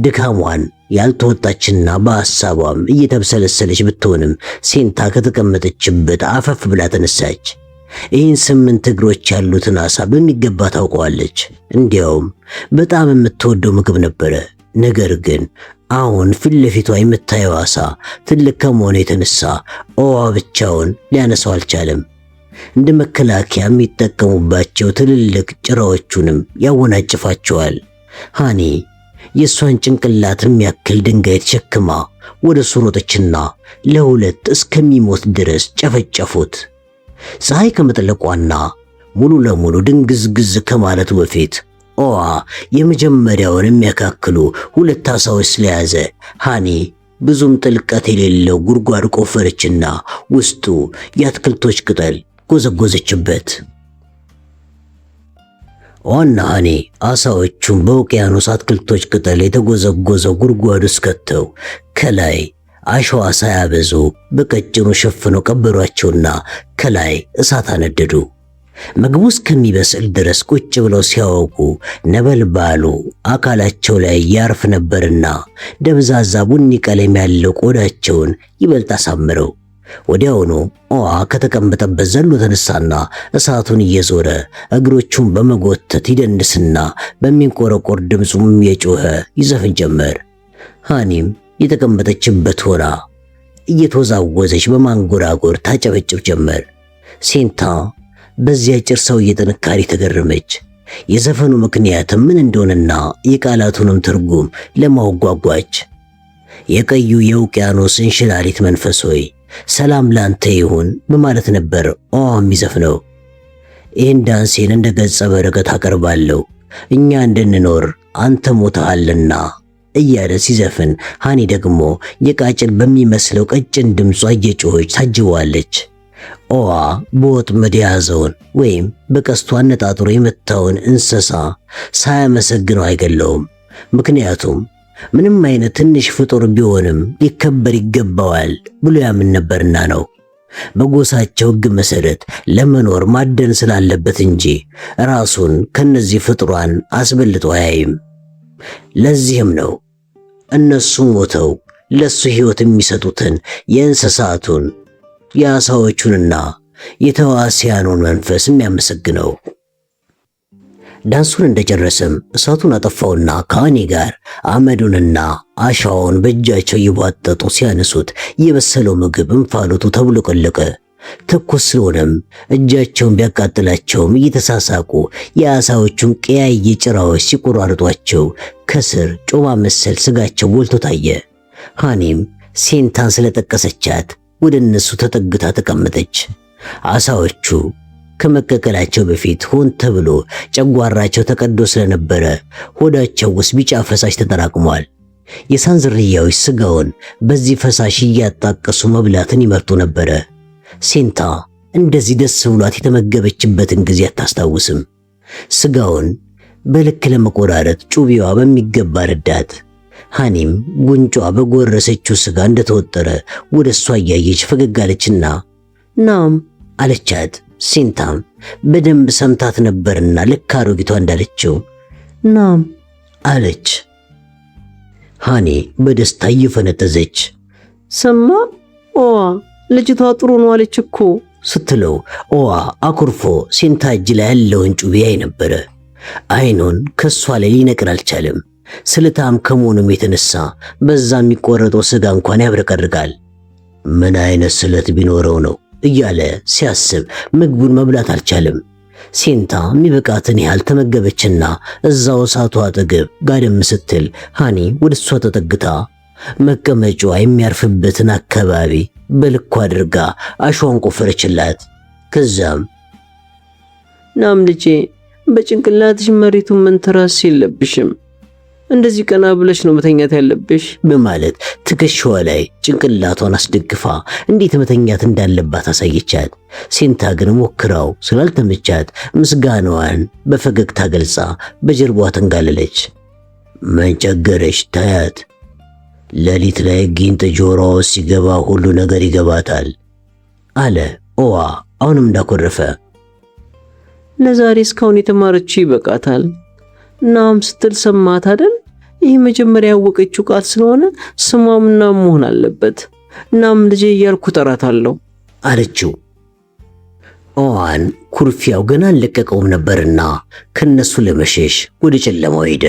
ድካሟን ያልተወጣችና በሐሳቧም እየተብሰለሰለች ብትሆንም ሴንታ ከተቀመጠችበት አፈፍ ብላ ተነሳች። ይህን 8 እግሮች ያሉትን ዓሣ በሚገባ ታውቀዋለች። እንዲያውም በጣም የምትወደው ምግብ ነበረ። ነገር ግን አሁን ፊት ለፊቷ የምታየው ዓሣ ትልቅ ከመሆኑ የተነሳ ኦዋ ብቻውን ሊያነሳው አልቻለም። እንደ መከላከያ የሚጠቀሙባቸው ትልልቅ ጭራዎቹንም ያወናጭፋቸዋል። ሃኒ የሷን ጭንቅላት የሚያክል ድንጋይ ተሸክማ ወደ እሱ ሮጠችና ለሁለት እስከሚሞት ድረስ ጨፈጨፉት። ፀሐይ ከመጥለቋና ሙሉ ለሙሉ ድንግዝግዝ ከማለቱ በፊት ኦዋ የመጀመሪያውን የሚያካክሉ 2 ዓሳዎች ስለያዘ ሃኒ ብዙም ጥልቀት የሌለው ጉድጓድ ቆፈረችና ውስጡ የአትክልቶች ቅጠል ጎዘጎዘችበት። ኦዋና ሃኒ ዓሳዎቹን በውቅያኖስ አትክልቶች ቅጠል የተጎዘጎዘው ጉድጓድ ውስጥ ከተው ከላይ አሸዋ ሳያበዙ በቀጭኑ ሸፍነው ቀበሯቸውና ከላይ እሳት አነደዱ። ምግቡ እስከሚበስል ድረስ ቁጭ ብለው ሲያወቁ ነበልባሉ አካላቸው ላይ ያርፍ ነበርና ደብዛዛ ቡኒ ቀለም ያለው ቆዳቸውን ይበልጥ አሳምረው። ወዲያውኑ ኦዋ ከተቀመጠበት ዘሎ ተነሳና እሳቱን እየዞረ እግሮቹን በመጎተት ይደንስና በሚንቆረቆር ድምፁም እየጮኸ ይዘፍን ጀመር። ሃኒም የተቀመጠችበት ሆና እየተወዛወዘች በማንጎራጎር ታጨበጭብ ጀመር። ሴንታ በዚያ ጭር ሰውዬ ጥንካሬ ተገረመች። የዘፈኑ ምክንያትም ምን እንደሆነና የቃላቱንም ትርጉም ለማወጓጓች። የቀዩ የውቅያኖስ እንሽላሊት መንፈስ ሆይ ሰላም ላንተ ይሁን በማለት ነበር የሚዘፍነው። ይህን ዳንሴን እንደ ገጸ በረከት አቀርባለሁ፣ እኛ እንድንኖር አንተ ሞተሃልና እያለ ሲዘፍን፣ ሃኒ ደግሞ የቃጭል በሚመስለው ቀጭን ድምጿ እየጮኸች ታጅዋለች። ኦዋ በወጥመድ የያዘውን ወይም በቀስቱ አነጣጥሮ የመታውን እንስሳ ሳያመሰግነው አይገለውም። ምክንያቱም ምንም አይነት ትንሽ ፍጡር ቢሆንም ሊከበር ይገባዋል ብሎ ያምን ነበርና ነው። በጎሳቸው ሕግ መሰረት ለመኖር ማደን ስላለበት እንጂ ራሱን ከነዚህ ፍጡራን አስበልጦ አያይም። ለዚህም ነው እነሱ ሞተው ለሱ ሕይወት የሚሰጡትን የእንስሳቱን የዓሳዎቹንና የተዋሲያኑን መንፈስ የሚያመሰግነው። ዳንሱን እንደጨረሰም እሳቱን አጠፋውና ከሃኒ ጋር አመዱንና አሻዋውን በእጃቸው እየቧጠጡ ሲያነሱት የበሰለው ምግብ እንፋሎቱ ተብለቀለቀ። ትኩስ ስለሆነም እጃቸውን ቢያቃጥላቸውም እየተሳሳቁ የዓሳዎቹን ቀያይ ጭራዎች ሲቆራርጧቸው ከስር ጮማ መሰል ስጋቸው ጎልቶ ታየ። ሃኒም ሴንታን ስለጠቀሰቻት ወደ እነሱ ተጠግታ ተቀመጠች። ዓሳዎቹ ከመቀቀላቸው በፊት ሆን ተብሎ ጨጓራቸው ተቀዶ ስለነበረ ሆዳቸው ውስጥ ቢጫ ፈሳሽ ተጠራቅሟል። የሳን ዝርያዎች ስጋውን በዚህ ፈሳሽ እያጣቀሱ መብላትን ይመርጡ ነበረ። ሴንታ እንደዚህ ደስ ብሏት የተመገበችበትን ጊዜ አታስታውስም። ስጋውን በልክ ለመቆራረጥ ጩቤዋ በሚገባ ረዳት። ሃኒም ጉንጯ በጎረሰችው ስጋ እንደተወጠረ ወደ እሷ እያየች ፈገግ አለችና ናም አለቻት። ሴንታም በደንብ ሰምታት ነበርና ልክ አሮጊቷ እንዳለችው ናም አለች። ሃኒ በደስታ እየፈነጠዘች ሰማ ኦዋ ልጅቷ ጥሩ ነው አለች እኮ ስትለው ኦዋ አኩርፎ ሴንታ እጅ ላይ ያለውን ጩቤ ያይ ነበረ። አይኑን ከሷ ላይ ሊነቅል አልቻለም። ስለታም ከመሆኑም የተነሳ በዛ የሚቆረጠው ስጋ እንኳን ያብረቀርቃል። ምን አይነት ስለት ቢኖረው ነው እያለ ሲያስብ ምግቡን መብላት አልቻለም። ሴንታ የሚበቃትን ያህል ተመገበችና እዛው እሳቱ አጠገብ ጋደም ስትል ሃኒ ወደ እሷ ተጠግታ መቀመጫዋ የሚያርፍበትን አካባቢ በልኩ አድርጋ አሸዋን ቆፈረችላት። ከዛም ናም ልጄ በጭንቅላትሽ መሬቱን መንተራስ የለብሽም፣ እንደዚህ ቀና ብለሽ ነው መተኛት ያለብሽ በማለት ትከሻዋ ላይ ጭንቅላቷን አስደግፋ እንዴት መተኛት እንዳለባት አሳየቻት። ሴንታ ግን ሞክራው ስላልተመቻት ምስጋናዋን በፈገግታ ገልጻ በጀርባዋ ተንጋለለች። መንቸገረሽ ታያት፣ ሌሊት ላይ ጊንጥ ጆሮዋ ሲገባ ሁሉ ነገር ይገባታል አለ ኦዋ አሁንም እንዳኮረፈ። ለዛሬ እስካሁን የተማረችው ይበቃታል። ናም ስትል ሰማት አይደል? ይህ መጀመሪያ ያወቀችው ቃል ስለሆነ ስሟም ናም መሆን አለበት። ናም ልጄ እያልኩ ጠራታለሁ አለችው። ኦዋን ኩርፊያው ገና አልለቀቀውም ነበርና ከነሱ ለመሸሽ ወደ ጨለማው ሄደ።